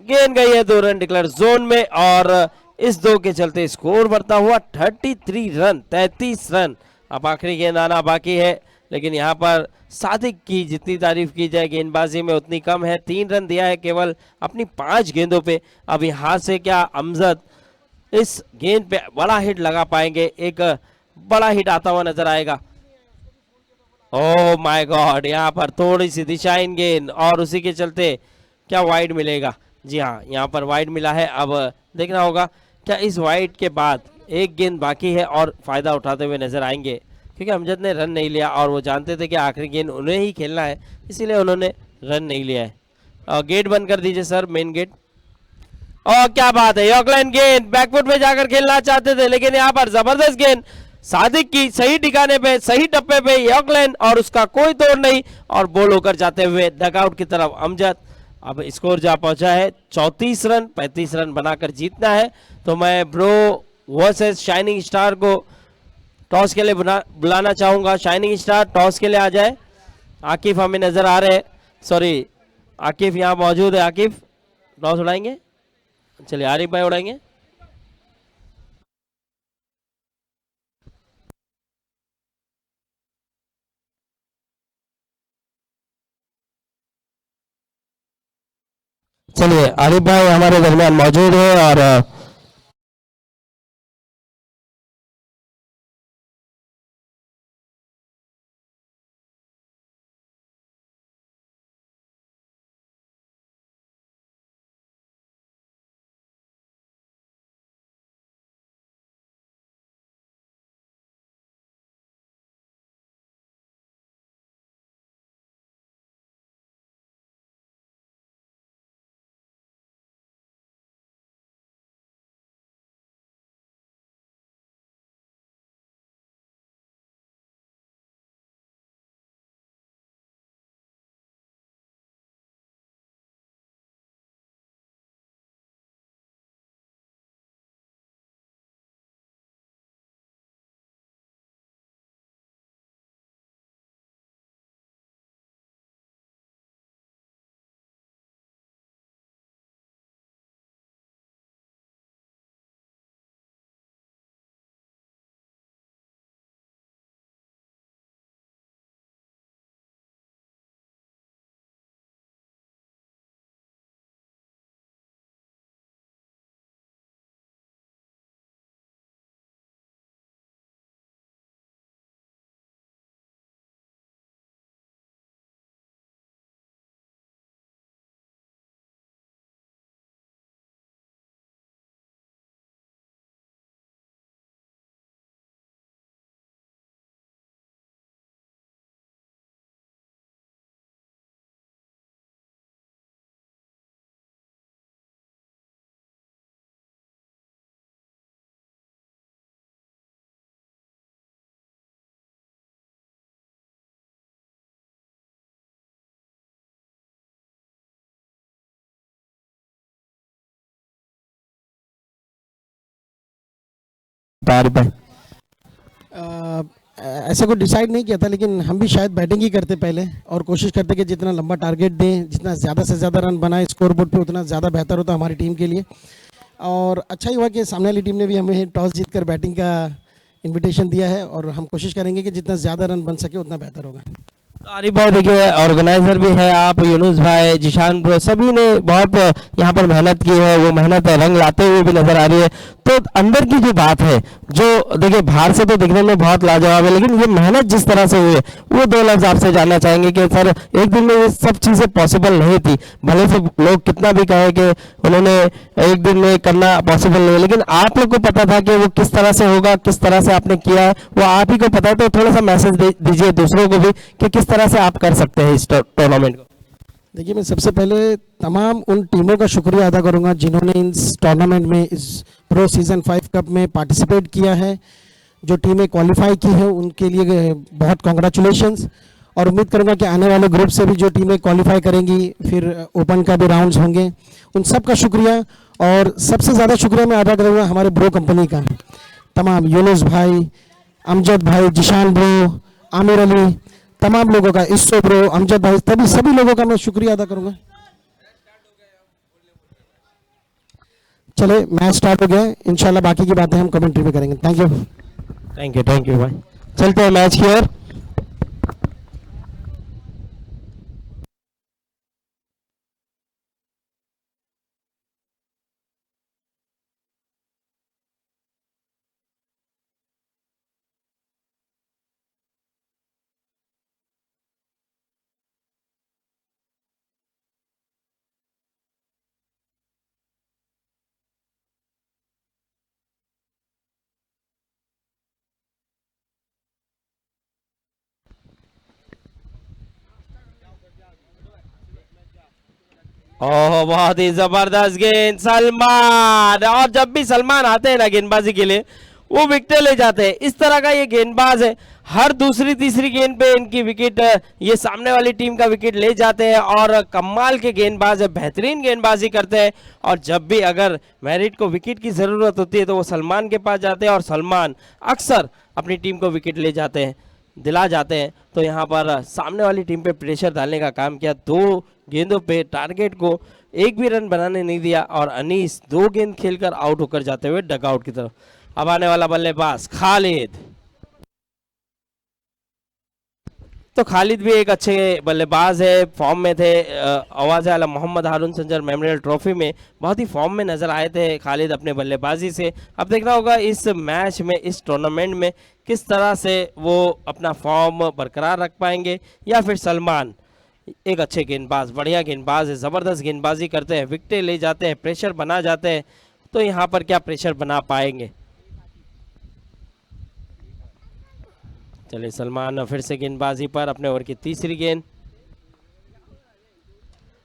गेंद गई है 2 रन डिक्लेयर जोन में और इस 2 के चलते स्कोर बढ़ता हुआ 33 रन, 33 रन। अब आखिरी गेंद आना बाकी है, लेकिन यहाँ पर सादिक की जितनी तारीफ की जाए गेंदबाजी में उतनी कम है। 3 रन दिया है केवल अपनी 5 गेंदों पे। अब यहाँ से क्या अमजद इस गेंद पे बड़ा हिट लगा पाएंगे? एक बड़ा हिट आता हुआ नजर आएगा। ओह माय गॉड, यहाँ पर थोड़ी सी दिशाहीन गेंद और उसी के चलते क्या वाइड मिलेगा? जी हाँ, यहाँ पर वाइड मिला है। अब देखना होगा क्या इस वाइड के बाद एक गेंद बाकी है और फायदा उठाते हुए नजर आएंगे, क्योंकि अमजद ने रन नहीं लिया और वो जानते थे कि आखिरी गेंद उन्हें ही खेलना है, इसीलिए उन्होंने रन नहीं लिया है। और गेट बंद कर दीजिए सर, मेन गेट। और क्या बात है, यॉर्कलैंड गेंद बैकफुट में जाकर खेलना चाहते थे, लेकिन यहाँ पर जबरदस्त गेंद सादिक की सही ठिकाने पे सही टप्पे पे यॉकलैंड और उसका कोई तोड़ नहीं और बॉल होकर जाते हुए डगआउट की तरफ अमजद। अब स्कोर जा पहुंचा है 34 रन, 35 रन बनाकर जीतना है। तो मैं ब्रो वर्सेस शाइनिंग स्टार को टॉस के लिए बुलाना चाहूंगा। शाइनिंग स्टार टॉस के लिए आ जाए। आकिफ हमें नजर आ रहे हैं, सॉरी आकिफ यहाँ मौजूद है। आकिफ टॉस उड़ाएंगे, चलिए आरिफ भाई उड़ाएंगे। चलिए आरिफ भाई हमारे दरमियान मौजूद है और आरिफ भाई ऐसे को डिसाइड नहीं किया था, लेकिन हम भी शायद बैटिंग ही करते पहले और कोशिश करते कि जितना लंबा टारगेट दें, जितना ज़्यादा से ज़्यादा रन बनाए स्कोर बोर्ड पर, उतना ज़्यादा बेहतर होता हमारी टीम के लिए। और अच्छा ही हुआ कि सामने वाली टीम ने भी हमें टॉस जीतकर बैटिंग का इनविटेशन दिया है और हम कोशिश करेंगे कि जितना ज़्यादा रन बन सके उतना बेहतर होगा। आरिफ भाई देखिए ऑर्गेनाइजर भी है आप, यूनुस भाई, जिशान ब्रो, सभी ने बहुत यहाँ पर मेहनत की है। वो मेहनत रंग लाते हुए भी नजर आ रही है। तो अंदर की जो बात है, जो देखिए बाहर से तो दिखने में बहुत लाजवाब है, लेकिन ये मेहनत जिस तरह से हुई है वो दो लफ्ज आपसे जानना चाहेंगे कि सर एक दिन में ये सब चीज़ें पॉसिबल नहीं थी। भले से लोग कितना भी कहे कि उन्होंने एक दिन में करना पॉसिबल नहीं है, लेकिन आप लोग को पता था कि वो किस तरह से होगा, किस तरह से आपने किया है वो आप ही को पता है। तो थोड़ा सा मैसेज दीजिए दूसरों को भी कि किस तरह से आप कर सकते हैं इस टूर्नामेंट को। देखिए, मैं सबसे पहले तमाम उन टीमों का शुक्रिया अदा करूंगा जिन्होंने इस टूर्नामेंट में, इस प्रो सीज़न 5 कप में पार्टिसिपेट किया है। जो टीमें क्वालिफाई की हैं उनके लिए बहुत कॉन्ग्रेचुलेशंस, और उम्मीद करूंगा कि आने वाले ग्रुप से भी जो टीमें क्वालिफाई करेंगी, फिर ओपन का भी राउंड्स होंगे, उन सब का शुक्रिया। और सबसे ज़्यादा शुक्रिया मैं अदा करूँगा हमारे ब्रो कंपनी का, तमाम यूनुस भाई, अमजद भाई, जिशान ब्रो, आमिर अली, तमाम लोगों का, इस्सो ब्रो, अमजद भाई, सभी लोगों का मैं शुक्रिया अदा करूंगा। चले मैच स्टार्ट हो गया, इंशाल्लाह बाकी की बातें हम कमेंट्री में करेंगे। थैंक यू भाई। चलते हैं मैच की ओर। ओह बहुत ही जबरदस्त गेंद सलमान। और जब भी सलमान आते हैं ना गेंदबाजी के लिए, वो विकेट ले जाते हैं। इस तरह का ये गेंदबाज है, हर दूसरी तीसरी गेंद पे इनकी विकेट, ये सामने वाली टीम का विकेट ले जाते हैं और कमाल के गेंदबाज है, बेहतरीन गेंदबाजी करते हैं। और जब भी अगर मैरिट को विकेट की ज़रूरत होती है तो वो सलमान के पास जाते हैं और सलमान अक्सर अपनी टीम को विकेट ले जाते हैं, दिला जाते हैं। तो यहाँ पर सामने वाली टीम पे प्रेशर डालने का काम किया, 2 गेंदों पे टारगेट को एक भी रन बनाने नहीं दिया और अनीस 2 गेंद खेलकर आउट होकर जाते हुए डगआउट की तरफ। अब आने वाला बल्लेबाज खालिद। तो खालिद भी एक अच्छे बल्लेबाज है, फॉर्म में थे। आवाज़ आला मोहम्मद हारून संजर मेमोरियल ट्रॉफी में बहुत ही फॉर्म में नजर आए थे खालिद अपने बल्लेबाजी से। अब देखना होगा इस मैच में, इस टूर्नामेंट में किस तरह से वो अपना फॉर्म बरकरार रख पाएंगे या फिर सलमान एक अच्छे गेंदबाज, बढ़िया गेंदबाज है, ज़बरदस्त गेंदबाजी करते हैं, विकेटें ले जाते हैं, प्रेशर बना जाते हैं। तो यहाँ पर क्या प्रेशर बना पाएंगे? चलिए सलमान फिर से गेंदबाजी पर, अपने ओवर की तीसरी गेंद।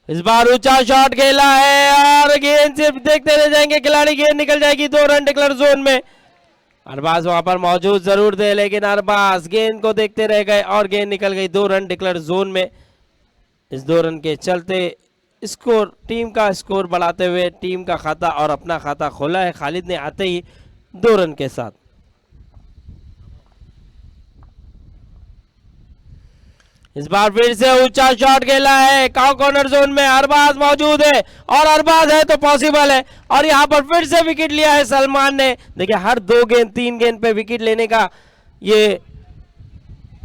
इस बार ऊंचा शॉट खेला है और गेंद सिर्फ देखते रह जाएंगे खिलाड़ी, गेंद निकल जाएगी 2 रन डिक्लेयर जोन में। अरबाज वहां पर मौजूद जरूर थे लेकिन अरबाज गेंद को देखते रह गए और गेंद निकल गई 2 रन डिक्लेयर जोन में। इस 2 रन के चलते स्कोर, टीम का स्कोर बढ़ाते हुए टीम का खाता और अपना खाता खोला है खालिद ने आते ही 2 रन के साथ। इस बार फिर से ऊंचा शॉट खेला है, काउ कॉर्नर जोन में अरबाज मौजूद है और अरबाज है तो पॉसिबल है। और यहां पर फिर से विकेट लिया है सलमान ने। देखिए हर 2 गेंद 3 गेंद पे विकेट लेने का ये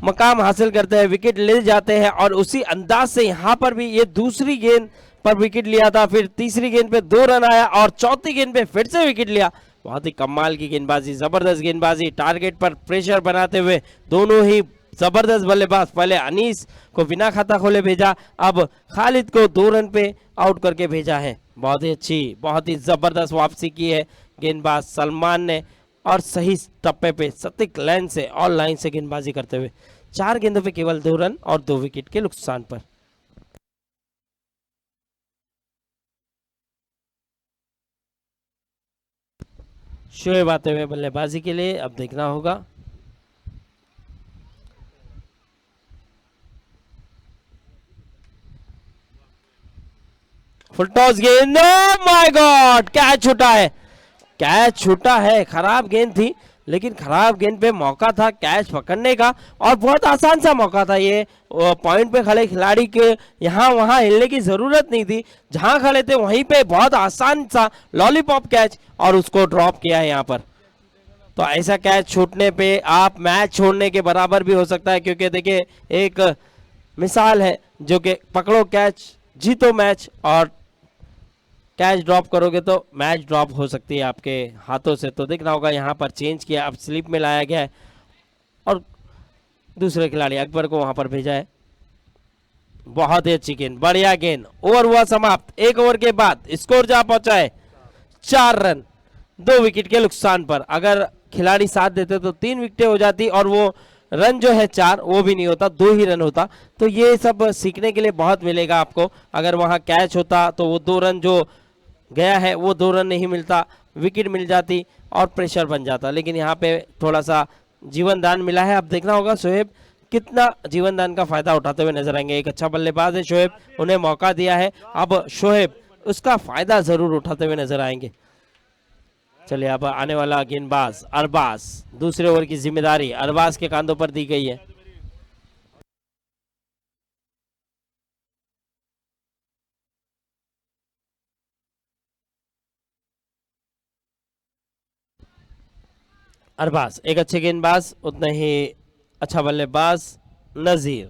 मकाम हासिल करते हैं, विकेट ले जाते हैं और उसी अंदाज से यहां पर भी ये दूसरी गेंद पर विकेट लिया था, फिर तीसरी गेंद पे 2 रन आया और चौथी गेंद पे फिर से विकेट लिया। बहुत ही कमाल की गेंदबाजी, जबरदस्त गेंदबाजी, टारगेट पर प्रेशर बनाते हुए दोनों ही जबरदस्त बल्लेबाज। पहले अनीस को बिना खाता खोले भेजा, अब खालिद को 2 रन पे आउट करके भेजा है। बहुत ही अच्छी, बहुत ही जबरदस्त वापसी की है गेंदबाज सलमान ने और सही टप्पे पे सटीक लाइन से और लाइन से गेंदबाजी करते हुए 4 गेंदों पे केवल 2 रन और 2 विकेट के नुकसान पर। शोएब आते हुए बल्लेबाजी के लिए, अब देखना होगा फुल टॉस गेंद, माय गॉड कैच छूटा है, कैच छूटा है। खराब गेंद थी लेकिन खराब गेंद पे मौका था कैच पकड़ने का और बहुत आसान सा मौका था ये। पॉइंट पे खड़े खिलाड़ी के यहाँ वहाँ हिलने की जरूरत नहीं थी, जहां खड़े थे वहीं पे बहुत आसान सा लॉलीपॉप कैच और उसको ड्रॉप किया है यहाँ पर। तो ऐसा कैच छूटने पे आप मैच छोड़ने के बराबर भी हो सकता है, क्योंकि देखिए एक मिसाल है जो कि पकड़ो कैच जीतो मैच और कैच ड्रॉप करोगे तो मैच ड्रॉप हो सकती है आपके हाथों से। तो देखना होगा यहाँ पर चेंज किया, अब स्लिप में लाया गया है और दूसरे खिलाड़ी अकबर को वहां पर भेजा है। बहुत ही अच्छी गेंद, बढ़िया गेंद। ओवर हुआ समाप्त, 1 ओवर के बाद स्कोर जा पहुंचा है 4 रन 2 विकेट के नुकसान पर। अगर खिलाड़ी साथ देते तो 3 विकेटें हो जाती और वो रन जो है 4 वो भी नहीं होता, 2 ही रन होता। तो ये सब सीखने के लिए बहुत मिलेगा आपको। अगर वहां कैच होता तो वो 2 रन जो गया है वो 2 रन नहीं मिलता, विकेट मिल जाती और प्रेशर बन जाता। लेकिन यहाँ पे थोड़ा सा जीवन दान मिला है। अब देखना होगा शोएब कितना जीवन दान का फायदा उठाते हुए नजर आएंगे। एक अच्छा बल्लेबाज है शोएब, उन्हें मौका दिया है, अब शोएब उसका फायदा जरूर उठाते हुए नजर आएंगे। चलिए अब आने वाला गेंदबाज अरबाज, दूसरे ओवर की जिम्मेदारी अरबाज के कांधों पर दी गई है। अरबाज एक अच्छे गेंदबाज, उतना ही अच्छा बल्लेबाज नजीर।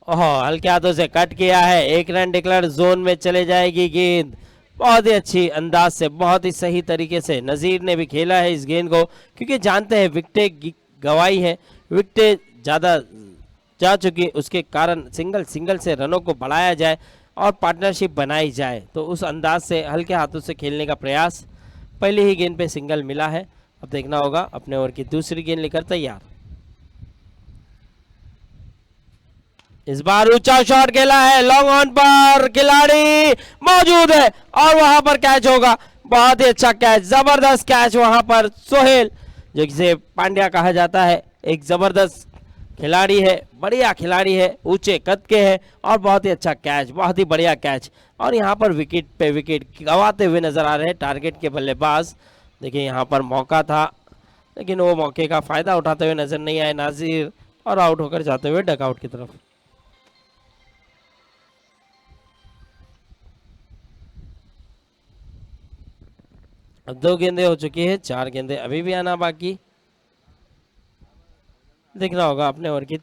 ओह हल्के हाथों से कट किया है, 1 रन डिक्लेयर जोन में चले जाएगी गेंद। बहुत ही अच्छी अंदाज से, बहुत ही सही तरीके से नजीर ने भी खेला है इस गेंद को, क्योंकि जानते हैं विकेटें गवाई है, विकेटें ज़्यादा जा चुकी, उसके कारण सिंगल से रनों को बढ़ाया जाए और पार्टनरशिप बनाई जाए। तो उस अंदाज से हल्के हाथों से खेलने का प्रयास, पहली ही गेंद पे सिंगल मिला है। अब देखना होगा, अपने ओवर की दूसरी गेंद लेकर तैयार। इस बार ऊंचा शॉट खेला है, लॉन्ग ऑन पर खिलाड़ी मौजूद है और वहां पर कैच होगा। बहुत ही अच्छा कैच, जबरदस्त कैच वहां पर। सोहेल जो जिसे पांड्या कहा जाता है, एक जबरदस्त खिलाड़ी है, बढ़िया खिलाड़ी है, ऊंचे कद के है और बहुत ही अच्छा कैच, बहुत ही बढ़िया कैच। और यहाँ पर विकेट पे विकेट गंवाते हुए नजर आ रहे हैं टारगेट के बल्लेबाज। देखिए यहाँ पर मौका था लेकिन वो मौके का फायदा उठाते हुए नजर नहीं आए नाजिर और आउट होकर जाते हुए डगआउट की तरफ। अब 2 गेंदें हो चुकी है, 4 गेंदें अभी भी आना बाकी। देखना होगा अपने ओवर की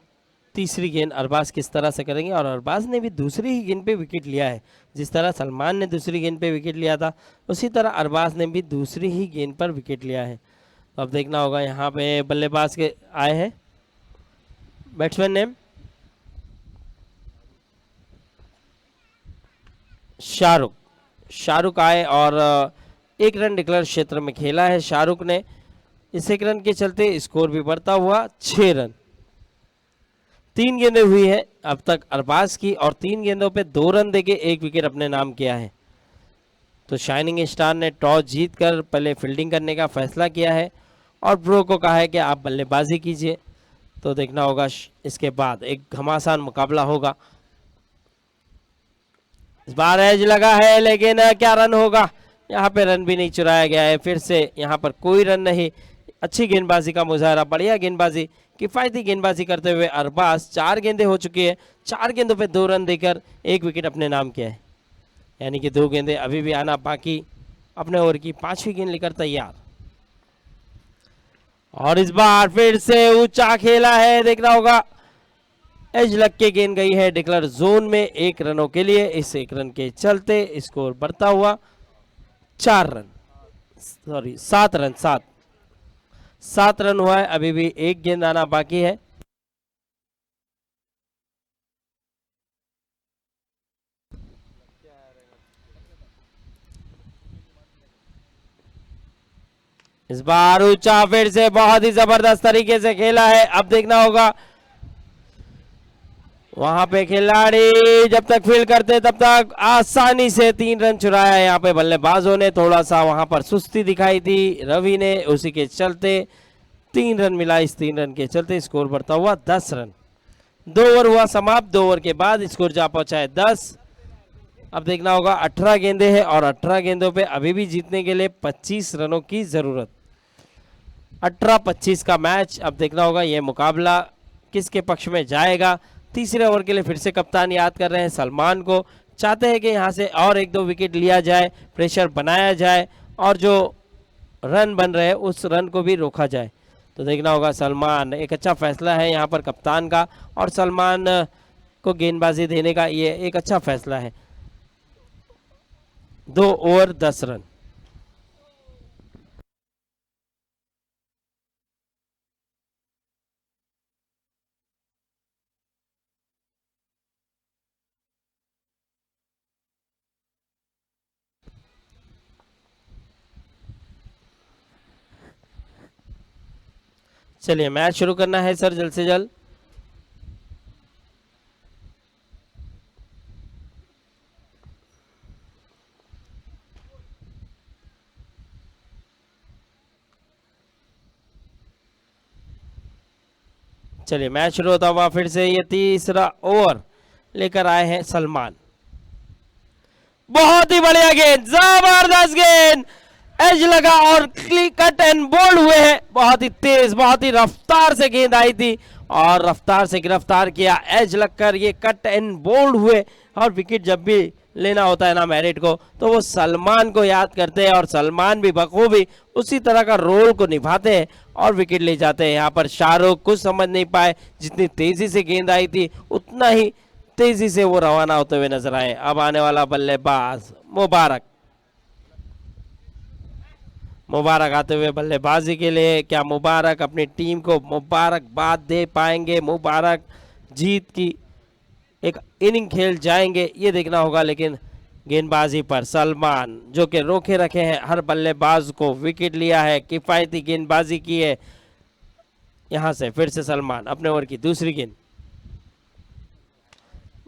तीसरी गेंद अरबाज किस तरह से करेंगे। और अरबाज ने भी दूसरी ही गेंद पे विकेट लिया है, जिस तरह सलमान ने दूसरी गेंद पे विकेट लिया था उसी तरह अरबाज ने भी दूसरी ही गेंद पर विकेट लिया है। तो अब देखना होगा यहाँ पे बल्लेबाज के आए हैं बैट्समैन नेम शाहरुख। शाहरुख आए और 1 रन डिक्लेयर क्षेत्र में खेला है शाहरुख ने। इस 1 रन के चलते स्कोर भी बढ़ता हुआ 6 रन। 3 गेंदें हुई है अब तक अरबाज की और 3 गेंदों पे 2 रन देके 1 विकेट अपने नाम किया है। तो शाइनिंग स्टार ने टॉस जीतकर पहले फील्डिंग करने का फैसला किया है और ब्रो को कहा है कि आप बल्लेबाजी कीजिए। तो देखना होगा इसके बाद एक घमासान मुकाबला होगा। इस बार एज लगा है लेकिन क्या रन होगा, यहाँ पे रन भी नहीं चुराया गया है। फिर से यहाँ पर कोई रन नहीं। अच्छी गेंदबाजी का मुजाहरा, बढ़िया गेंदबाजी, किफायती गेंदबाजी करते हुए अरबाज 4 गेंदें हो चुकी है, 4 गेंदों पे 2 रन देकर 1 विकेट अपने नाम किया है। यानी कि 2 गेंदें अभी भी आना बाकी। अपने ओवर की 5वीं गेंद लेकर तैयार और इस बार फिर से ऊंचा खेला है। देखना होगा एज लग के गेंद गई है डिक्लेयर जोन में 1 रनों के लिए। इस 1 रन के चलते स्कोर बढ़ता हुआ 4 रन, सॉरी 7 रन, 7 रन हुआ है। अभी भी 1 गेंद आना बाकी है। इस बार ऊंचा फिर से बहुत ही जबरदस्त तरीके से खेला है। अब देखना होगा वहां पे खिलाड़ी जब तक फील्ड करते तब तक आसानी से 3 रन चुराया है। यहाँ पे बल्लेबाजों ने थोड़ा सा वहां पर सुस्ती दिखाई थी रवि ने, उसी के चलते 3 रन मिला। इस 3 रन के चलते स्कोर बढ़ता हुआ 10 रन। 2 ओवर हुआ समाप्त, 2 ओवर के बाद स्कोर जा पहुंचा है 10। अब देखना होगा 18 गेंदें हैं और 18 गेंदों पे अभी भी जीतने के लिए 25 रनों की जरूरत। 18-25 का मैच। अब देखना होगा ये मुकाबला किसके पक्ष में जाएगा। तीसरे ओवर के लिए फिर से कप्तान याद कर रहे हैं सलमान को, चाहते हैं कि यहाँ से और 1-2 विकेट लिया जाए, प्रेशर बनाया जाए और जो रन बन रहे हैं उस रन को भी रोका जाए। तो देखना होगा सलमान, एक अच्छा फैसला है यहाँ पर कप्तान का और सलमान को गेंदबाजी देने का ये एक अच्छा फैसला है। 2 ओवर 10 रन। चलिए मैच शुरू करना है सर जल्द से जल्द। चलिए मैच शुरू होता हुआ फिर से ये तीसरा ओवर लेकर आए हैं सलमान। बहुत ही बढ़िया गेंद, जबरदस्त गेंद, एज लगा और कट एंड बोल्ड हुए हैं। बहुत ही तेज, बहुत ही रफ्तार से गेंद आई थी और रफ्तार से गिरफ्तार किया, एज लगकर ये कट एंड बोल्ड हुए। और विकेट जब भी लेना होता है ना मैरिट को, तो वो सलमान को याद करते हैं और सलमान भी बखूबी उसी तरह का रोल को निभाते हैं और विकेट ले जाते हैं। यहाँ पर शाहरुख कुछ समझ नहीं पाए, जितनी तेजी से गेंद आई थी उतना ही तेजी से वो रवाना होते हुए नजर आए। अब आने वाला बल्लेबाज मुबारक, मुबारक आते हुए बल्लेबाजी के लिए। क्या मुबारक अपनी टीम को मुबारकबाद दे पाएंगे, मुबारक जीत की एक इनिंग खेल जाएंगे, ये देखना होगा। लेकिन गेंदबाजी पर सलमान जो कि रोके रखे हैं हर बल्लेबाज को, विकेट लिया है, किफायती गेंदबाजी की है। यहां से फिर से सलमान अपने ओवर की दूसरी गेंद,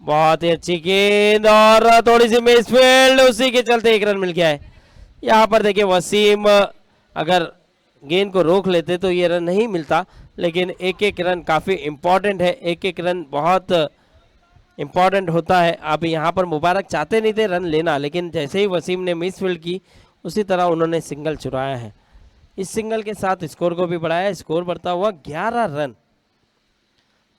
बहुत ही अच्छी गेंद और थोड़ी सी मिसफील्ड, उसी के चलते 1 रन मिल गया है। यहाँ पर देखिए वसीम अगर गेंद को रोक लेते तो ये रन नहीं मिलता, लेकिन एक एक रन काफ़ी इम्पोर्टेंट है, एक एक रन बहुत इम्पॉर्टेंट होता है। अब यहाँ पर मुबारक चाहते नहीं थे रन लेना, लेकिन जैसे ही वसीम ने मिस फील्ड की उसी तरह उन्होंने सिंगल चुराया है। इस सिंगल के साथ स्कोर को भी बढ़ाया, स्कोर बढ़ता हुआ 11 रन।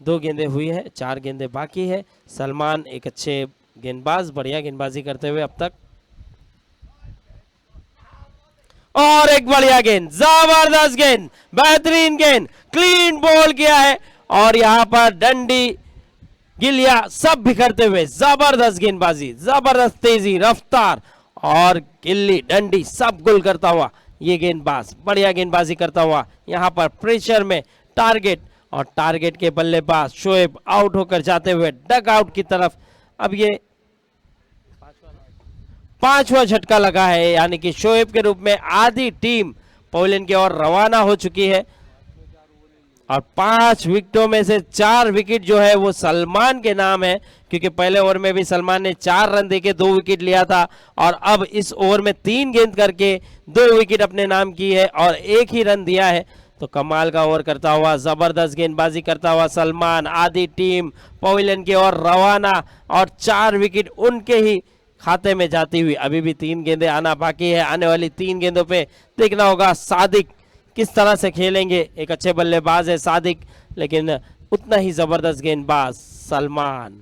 2 गेंदें हुई है, 4 गेंदें बाकी है। सलमान एक अच्छे गेंदबाज, बढ़िया गेंदबाजी करते हुए अब तक। और एक बढ़िया गेंद, जबरदस्त गेंद, बेहतरीन गेंद, क्लीन बॉल किया है और यहाँ पर डंडी गिलिया सब बिखरते हुए जबरदस्त गेंदबाजी, जबरदस्त तेजी, रफ्तार और गिल्ली डंडी सब गुल करता हुआ ये गेंदबाज बढ़िया गेंदबाजी करता हुआ यहाँ पर प्रेशर में टारगेट, और टारगेट के बल्लेबाज शोएब आउट होकर जाते हुए डग आउट की तरफ। अब ये 5वां झटका लगा है, यानी कि शोएब के रूप में आधी टीम पोलैंड की ओर रवाना हो चुकी है और 5 विकेटों में से 4 विकेट जो है वो सलमान के नाम है, क्योंकि पहले ओवर में भी सलमान ने 4 रन देके 2 विकेट लिया था और अब इस ओवर में 3 गेंद करके 2 विकेट अपने नाम की है और 1 ही रन दिया है। तो कमाल का ओवर करता हुआ, जबरदस्त गेंदबाजी करता हुआ सलमान, आधी टीम पोलैंड की ओर रवाना और 4 विकेट उनके ही खाते में जाती हुई। अभी भी 3 गेंदें आना बाकी है, आने वाली 3 गेंदों पे देखना होगा सादिक किस तरह से खेलेंगे। एक अच्छे बल्लेबाज है सादिक, लेकिन उतना ही जबरदस्त गेंदबाज सलमान।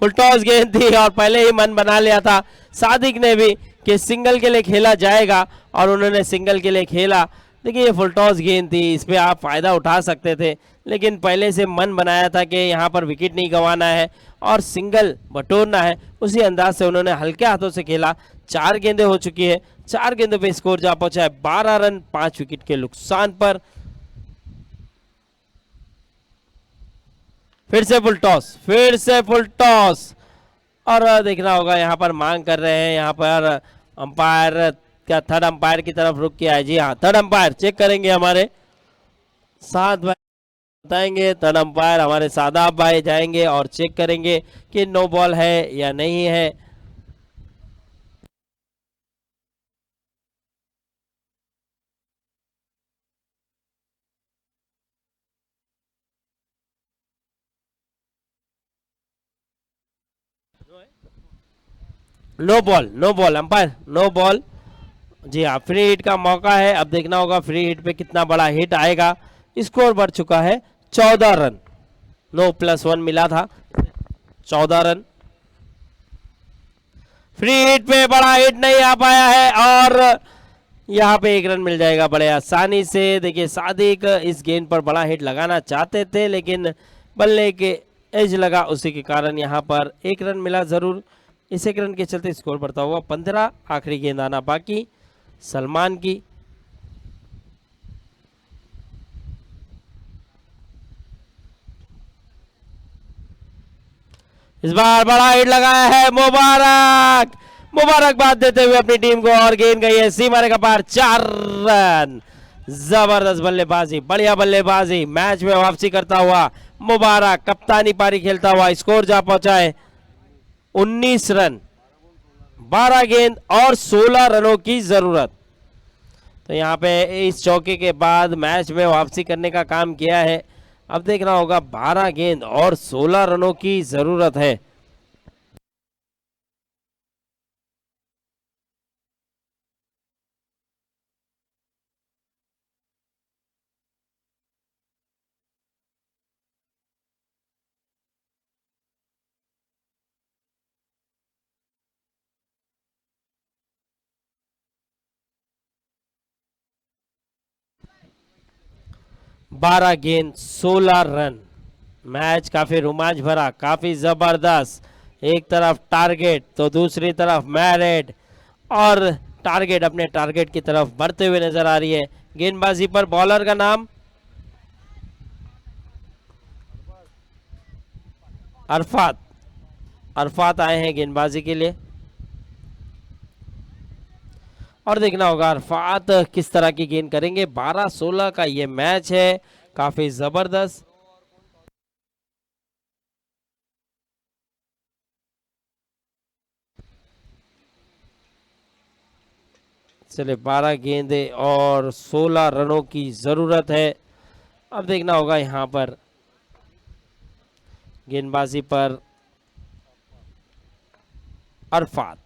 फुल टॉस गेंद थी और पहले ही मन बना लिया था सादिक ने भी कि सिंगल के लिए खेला जाएगा और उन्होंने सिंगल के लिए खेला। देखिए ये फुल टॉस गेंद थी, इस पे आप फायदा उठा सकते थे, लेकिन पहले से मन बनाया था कि यहाँ पर विकेट नहीं गंवाना है और सिंगल बटोरना है। उसी अंदाज से उन्होंने हल्के हाथों से खेला। 4 गेंदें हो चुकी है, 4 गेंदों पे स्कोर जा पहुंचा है 12 रन 5 विकेट के नुकसान पर। फिर से फुल टॉस, फिर से फुल टॉस और देखना होगा यहाँ पर मांग कर रहे हैं, यहाँ पर अंपायर क्या थर्ड अंपायर की तरफ रुक किया है। जी हाँ, थर्ड अंपायर चेक करेंगे, हमारे साथ भाई बताएंगे। थर्ड अंपायर हमारे सादाब भाई जाएंगे और चेक करेंगे कि नो बॉल है या नहीं है। No ball, no ball umpire, no ball. जी हाँ, फ्री हिट का मौका है। अब देखना होगा फ्री हिट पे कितना बड़ा हिट आएगा। स्कोर बढ़ चुका है 14 रन, 9+1 मिला था, 14 रन। फ्री हिट पे बड़ा हिट नहीं आ पाया है और यहाँ पे 1 रन मिल जाएगा बड़े आसानी से। देखिए सादिक इस गेंद पर बड़ा हिट लगाना चाहते थे, लेकिन बल्ले के एज लगा, उसी के कारण यहाँ पर 1 रन मिला जरूर। इस 1 रन के चलते स्कोर बढ़ता हुआ 15। आखिरी गेंद आना बाकी सलमान की। इस बार बड़ा हिट लगाया है मुबारक, मुबारकबाद देते हुए अपनी टीम को, और गेंद गई है सीमा रेखा पार, 4 रन। जबरदस्त बल्लेबाजी, बढ़िया बल्लेबाजी, मैच में वापसी करता हुआ मुबारक कप्तानी पारी खेलता हुआ स्कोर जा पहुंचा है 19 रन, 12 गेंद और 16 रनों की जरूरत। तो यहाँ पे इस चौके के बाद मैच में वापसी करने का काम किया है। अब देखना होगा 12 गेंद और 16 रनों की जरूरत है। बारह गेंद 16 रन। मैच काफी रोमांच भरा, काफी जबरदस्त। एक तरफ टारगेट तो दूसरी तरफ मैरिट, और टारगेट अपने टारगेट की तरफ बढ़ते हुए नजर आ रही है। गेंदबाजी पर बॉलर का नाम अरफात, अरफात आए हैं गेंदबाजी के लिए, और देखना होगा अरफात किस तरह की गेंद करेंगे। 12-16 का ये मैच है, काफी जबरदस्त। चले 12 गेंदे और 16 रनों की जरूरत है। अब देखना होगा यहाँ पर गेंदबाजी पर अरफात।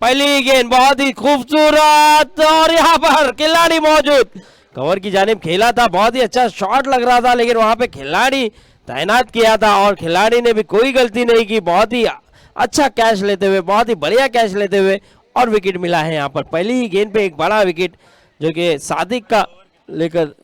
पहली गेंद बहुत ही खूबसूरत और यहाँ पर खिलाड़ी मौजूद, कवर की जानिब खेला था, बहुत ही अच्छा शॉट लग रहा था, लेकिन वहां पे खिलाड़ी तैनात किया था और खिलाड़ी ने भी कोई गलती नहीं की। बहुत ही अच्छा कैच लेते हुए, बहुत ही बढ़िया कैच लेते हुए और विकेट मिला है यहाँ पर। पहली ही गेंद पे एक बड़ा विकेट जो कि सादिक का लेकर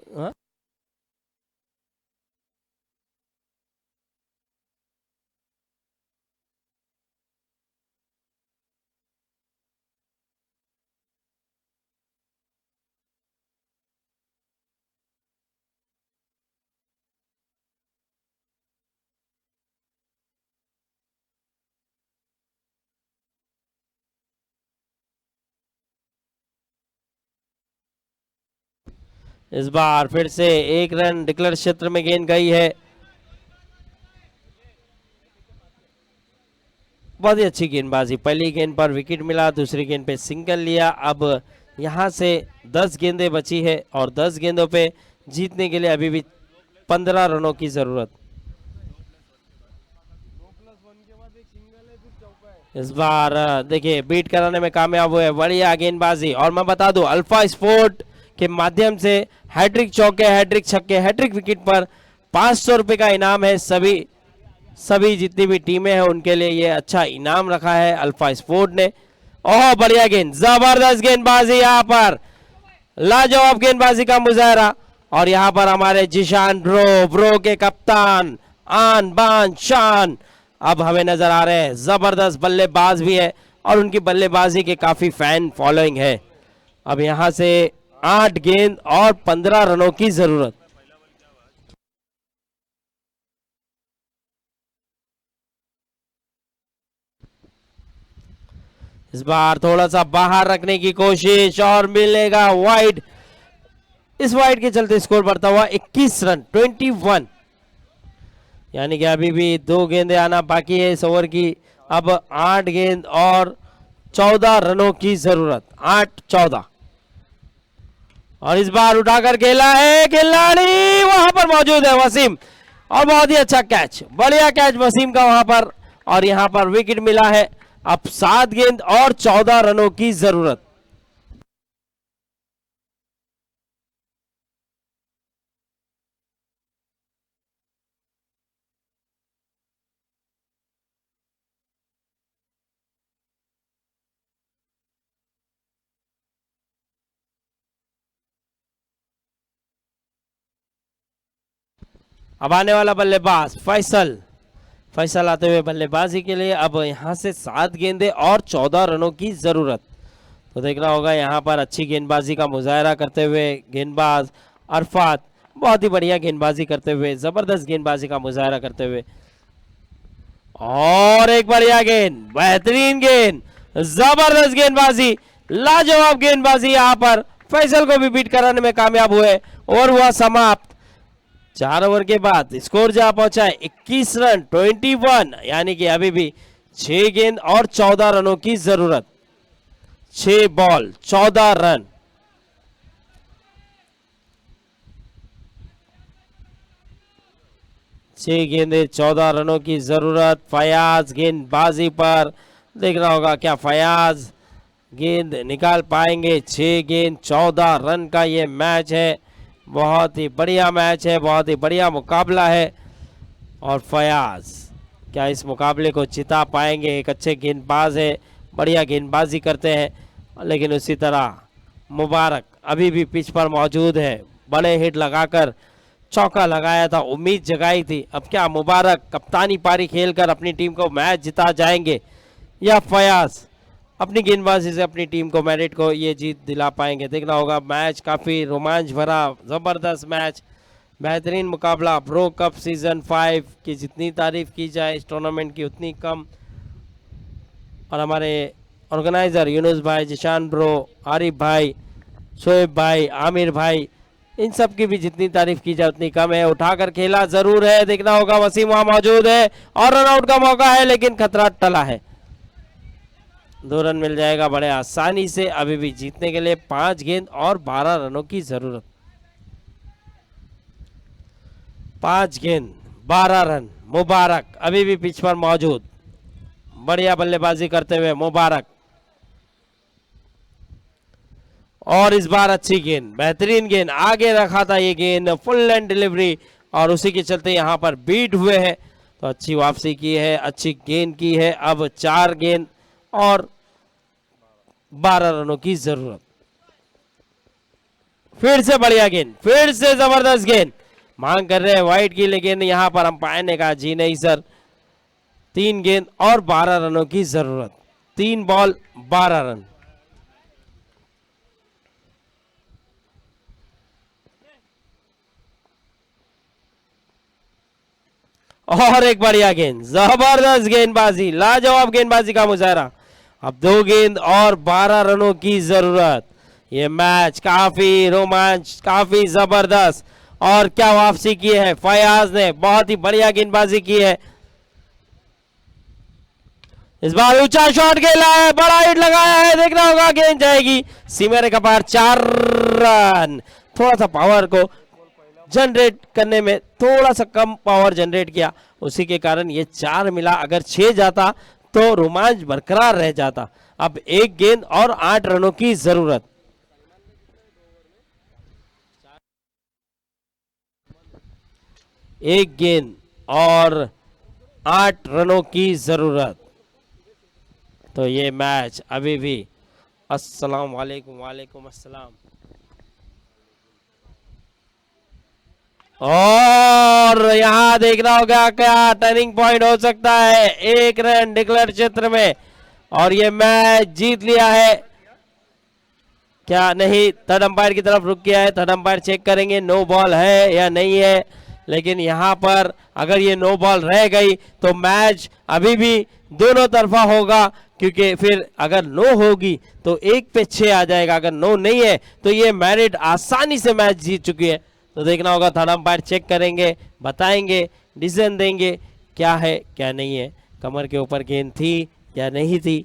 इस बार फिर से 1 रन डिक्लेयर क्षेत्र में गेंद गई है। बहुत ही अच्छी गेंदबाजी, पहली गेंद पर विकेट मिला, दूसरी गेंद पे सिंगल लिया। अब यहां से 10 गेंदें बची है और 10 गेंदों पे जीतने के लिए अभी भी 15 रनों की जरूरत। इस बार देखिए बीट कराने में कामयाब हुए, बढ़िया गेंदबाजी। और मैं बता दूं अल्फा स्पोर्ट के माध्यम से हैट्रिक चौके, हैट्रिक छक्के, हैट्रिक विकेट पर 500 रुपए का इनाम है। सभी जितनी भी टीमें हैं उनके लिए ये अच्छा इनाम रखा है अल्फा स्पोर्ट ने। ओह बढ़िया गेंद, जबरदस्त गेंदबाजी, यहाँ पर लाजवाब गेंदबाजी का मुजाहरा। और यहाँ पर हमारे जिशान ब्रो के कप्तान आन बान शान अब हमें नजर आ रहे हैं। जबरदस्त बल्लेबाज भी है और उनकी बल्लेबाजी के काफी फैन फॉलोइंग है। अब यहां से 8 गेंद और 15 रनों की जरूरत। इस बार थोड़ा सा बाहर रखने की कोशिश और मिलेगा वाइड। इस वाइड के चलते स्कोर बढ़ता हुआ 21 रन 21, यानी कि अभी भी 2 गेंदें आना बाकी है इस ओवर की। अब 8 गेंद और 14 रनों की जरूरत, 8-14। और इस बार उठाकर खेला है, खिलाड़ी वहां पर मौजूद है वसीम, और बहुत ही अच्छा कैच, बढ़िया कैच वसीम का वहां पर। और यहां पर विकेट मिला है। अब 7 गेंद और 14 रनों की जरूरत। अब आने वाला बल्लेबाज फैसल आते हुए बल्लेबाजी के लिए। अब यहां से 7 गेंदें और 14 रनों की जरूरत। तो देखना होगा यहां पर अच्छी गेंदबाजी का मुजाहरा करते हुए गेंदबाज अरफात, बहुत ही बढ़िया गेंदबाजी करते हुए, जबरदस्त गेंदबाजी का मुजाहरा करते हुए। और एक बढ़िया गेंद, बेहतरीन गेंद, जबरदस्त गेंदबाजी, लाजवाब गेंदबाजी। यहां पर फैसल को भी बीट कराने में कामयाब हुए। ओवर हुआ समाप्त। 4 ओवर के बाद स्कोर जहां पहुंचा है 21 रन 21, यानी कि अभी भी 6 गेंद और 14 रनों की जरूरत। 6 बॉल 14 रन। छह गेंदे 14 रनों की जरूरत। फयाज गेंदबाजी पर देखना होगा क्या फयाज गेंद निकाल पाएंगे। 6 गेंद 14 रन का ये मैच है। बहुत ही बढ़िया मैच है, बहुत ही बढ़िया मुकाबला है। और फयाज क्या इस मुकाबले को जिता पाएंगे? एक अच्छे गेंदबाज है, बढ़िया गेंदबाजी करते हैं। लेकिन उसी तरह मुबारक अभी भी पिच पर मौजूद है, बड़े हिट लगाकर चौका लगाया था, उम्मीद जगाई थी। अब क्या मुबारक कप्तानी पारी खेलकर अपनी टीम को मैच जिता जाएंगे, या फयाज अपनी गेंदबाजी से अपनी टीम को, मेरिट को ये जीत दिला पाएंगे? देखना होगा। मैच काफ़ी रोमांच भरा, ज़बरदस्त मैच, बेहतरीन मुकाबला। प्रो कप सीज़न 5 की जितनी तारीफ की जाए इस टूर्नामेंट की उतनी कम। और हमारे ऑर्गेनाइज़र यूनुस भाई, जिशान ब्रो, आरिफ भाई, शोएब भाई, आमिर भाई, इन सब की भी जितनी तारीफ की जाए उतनी कम है। उठाकर खेला जरूर है, देखना होगा। वसीम वहां मौजूद है और रन आउट का मौका है, लेकिन खतरा टला है। 2 रन मिल जाएगा बड़े आसानी से। अभी भी जीतने के लिए 5 गेंद और 12 रनों की जरूरत। 5 गेंद 12 रन। मुबारक अभी भी पिच पर मौजूद, बढ़िया बल्लेबाजी करते हुए मुबारक। और इस बार अच्छी गेंद, बेहतरीन गेंद, आगे रखा था ये गेंद, फुल एंड डिलीवरी, और उसी के चलते यहां पर बीट हुए हैं। तो अच्छी वापसी की है, अच्छी गेंद की है। अब 4 गेंद और 12 रनों की जरूरत। फिर से बढ़िया गेंद, फिर से जबरदस्त गेंद, मांग कर रहे हैं वाइड की, लेकिन यहां पर अंपायर ने कहा जी नहीं सर, 3 गेंद और 12 रनों की जरूरत। 3 बॉल 12 रन। और एक बढ़िया गेंद, जबरदस्त गेंदबाजी, लाजवाब गेंदबाजी का मुजाहरा। अब 2 गेंद और 12 रनों की जरूरत। ये मैच काफी रोमांच, काफी जबरदस्त, और क्या वापसी की है फयाज ने, बहुत ही बढ़िया गेंदबाजी की है। इस बार ऊंचा शॉट खेला है, बड़ा हिट लगाया है, देखना होगा गेंद जाएगी सीमा रेखा पार। 4 रन। थोड़ा सा पावर को जनरेट करने में थोड़ा सा कम पावर जनरेट किया, उसी के कारण ये 4 मिला। अगर 6 जाता तो रोमांच बरकरार रह जाता। अब 1 गेंद और 8 रनों की जरूरत। एक गेंद और 8 रनों की जरूरत। तो ये मैच अभी भी, अस्सलाम वालेकुम, वालेकुम अस्सलाम। और यहां देखना होगा क्या टर्निंग पॉइंट हो सकता है। 1 रन डिक्लेयर क्षेत्र में, और ये मैच जीत लिया है क्या? नहीं, थर्ड अंपायर की तरफ रुक गया है, थर्ड अंपायर चेक करेंगे नो बॉल है या नहीं है। लेकिन यहां पर अगर ये नो बॉल रह गई तो मैच अभी भी दोनों तरफा होगा, क्योंकि फिर अगर नो होगी तो 1 पे 6 आ जाएगा। अगर नो नहीं है तो ये मैरिट आसानी से मैच जीत चुकी है। तो देखना होगा, थर्ड अंपायर चेक करेंगे, बताएंगे, डिसीजन देंगे क्या है क्या नहीं है। कमर के ऊपर गेंद थी या नहीं थी।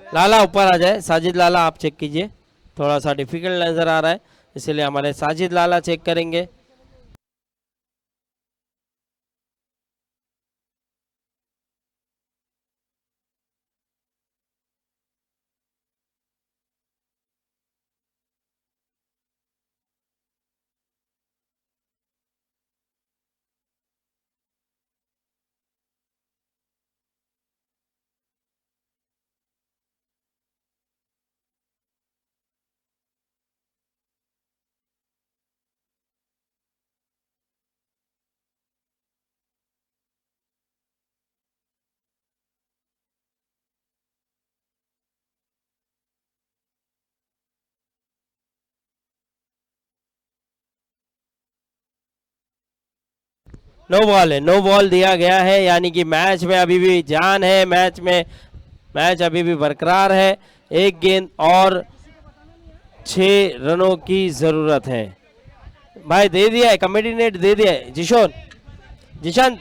लाला ऊपर आ जाए, साजिद लाला आप चेक कीजिए, थोड़ा सा डिफिकल्ट नजर आ रहा है, इसलिए हमारे साजिद लाला चेक करेंगे। नो बॉल है, नो बॉल दिया गया है, यानी कि मैच में अभी भी जान है, मैच अभी भी बरकरार है। 1 गेंद और 6 रनों की जरूरत है। भाई दे दिया है, कमेटी ने दे दिया है। जिशान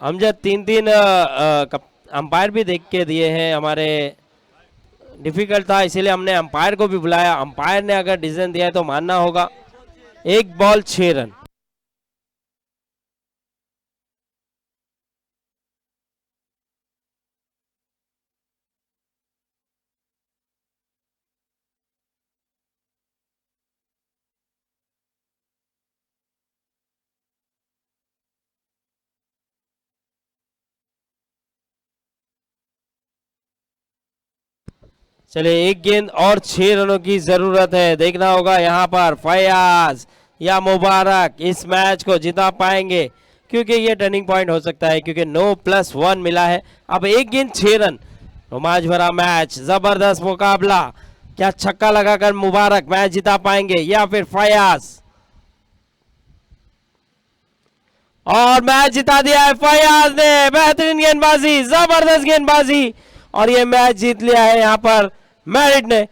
अमजद 3-3 अंपायर भी देख के दिए हैं हमारे। डिफिकल्ट था इसीलिए हमने अंपायर को भी बुलाया। अंपायर ने अगर डिसीजन दिया है तो मानना होगा। 1 बॉल 6 रन। चलिए 1 गेंद और 6 रनों की जरूरत है। देखना होगा यहाँ पर फयाज या मुबारक इस मैच को जिता पाएंगे क्योंकि ये टर्निंग पॉइंट हो सकता है, क्योंकि 9+1 मिला है। अब 1 गेंद 6 रन, रोमांच भरा मैच, जबरदस्त मुकाबला। क्या छक्का लगाकर मुबारक मैच जिता पाएंगे या फिर फयाज? और मैच जिता दिया है फयाज ने, बेहतरीन गेंदबाजी, जबरदस्त गेंदबाजी, और ये मैच जीत लिया है यहां पर मैरिट ने।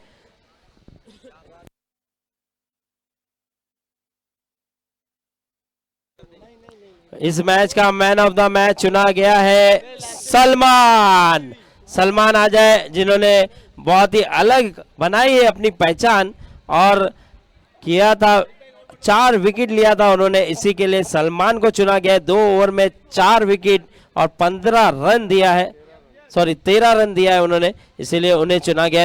इस मैच का मैन ऑफ द मैच चुना गया है सलमान। सलमान आ जाए, जिन्होंने बहुत ही अलग बनाई है अपनी पहचान और किया था, 4 विकेट लिया था उन्होंने, इसी के लिए सलमान को चुना गया है। 2 ओवर में 4 विकेट और 15 रन दिया है, सॉरी 13 रन दिया है उन्होंने, इसीलिए उन्हें चुना गया है।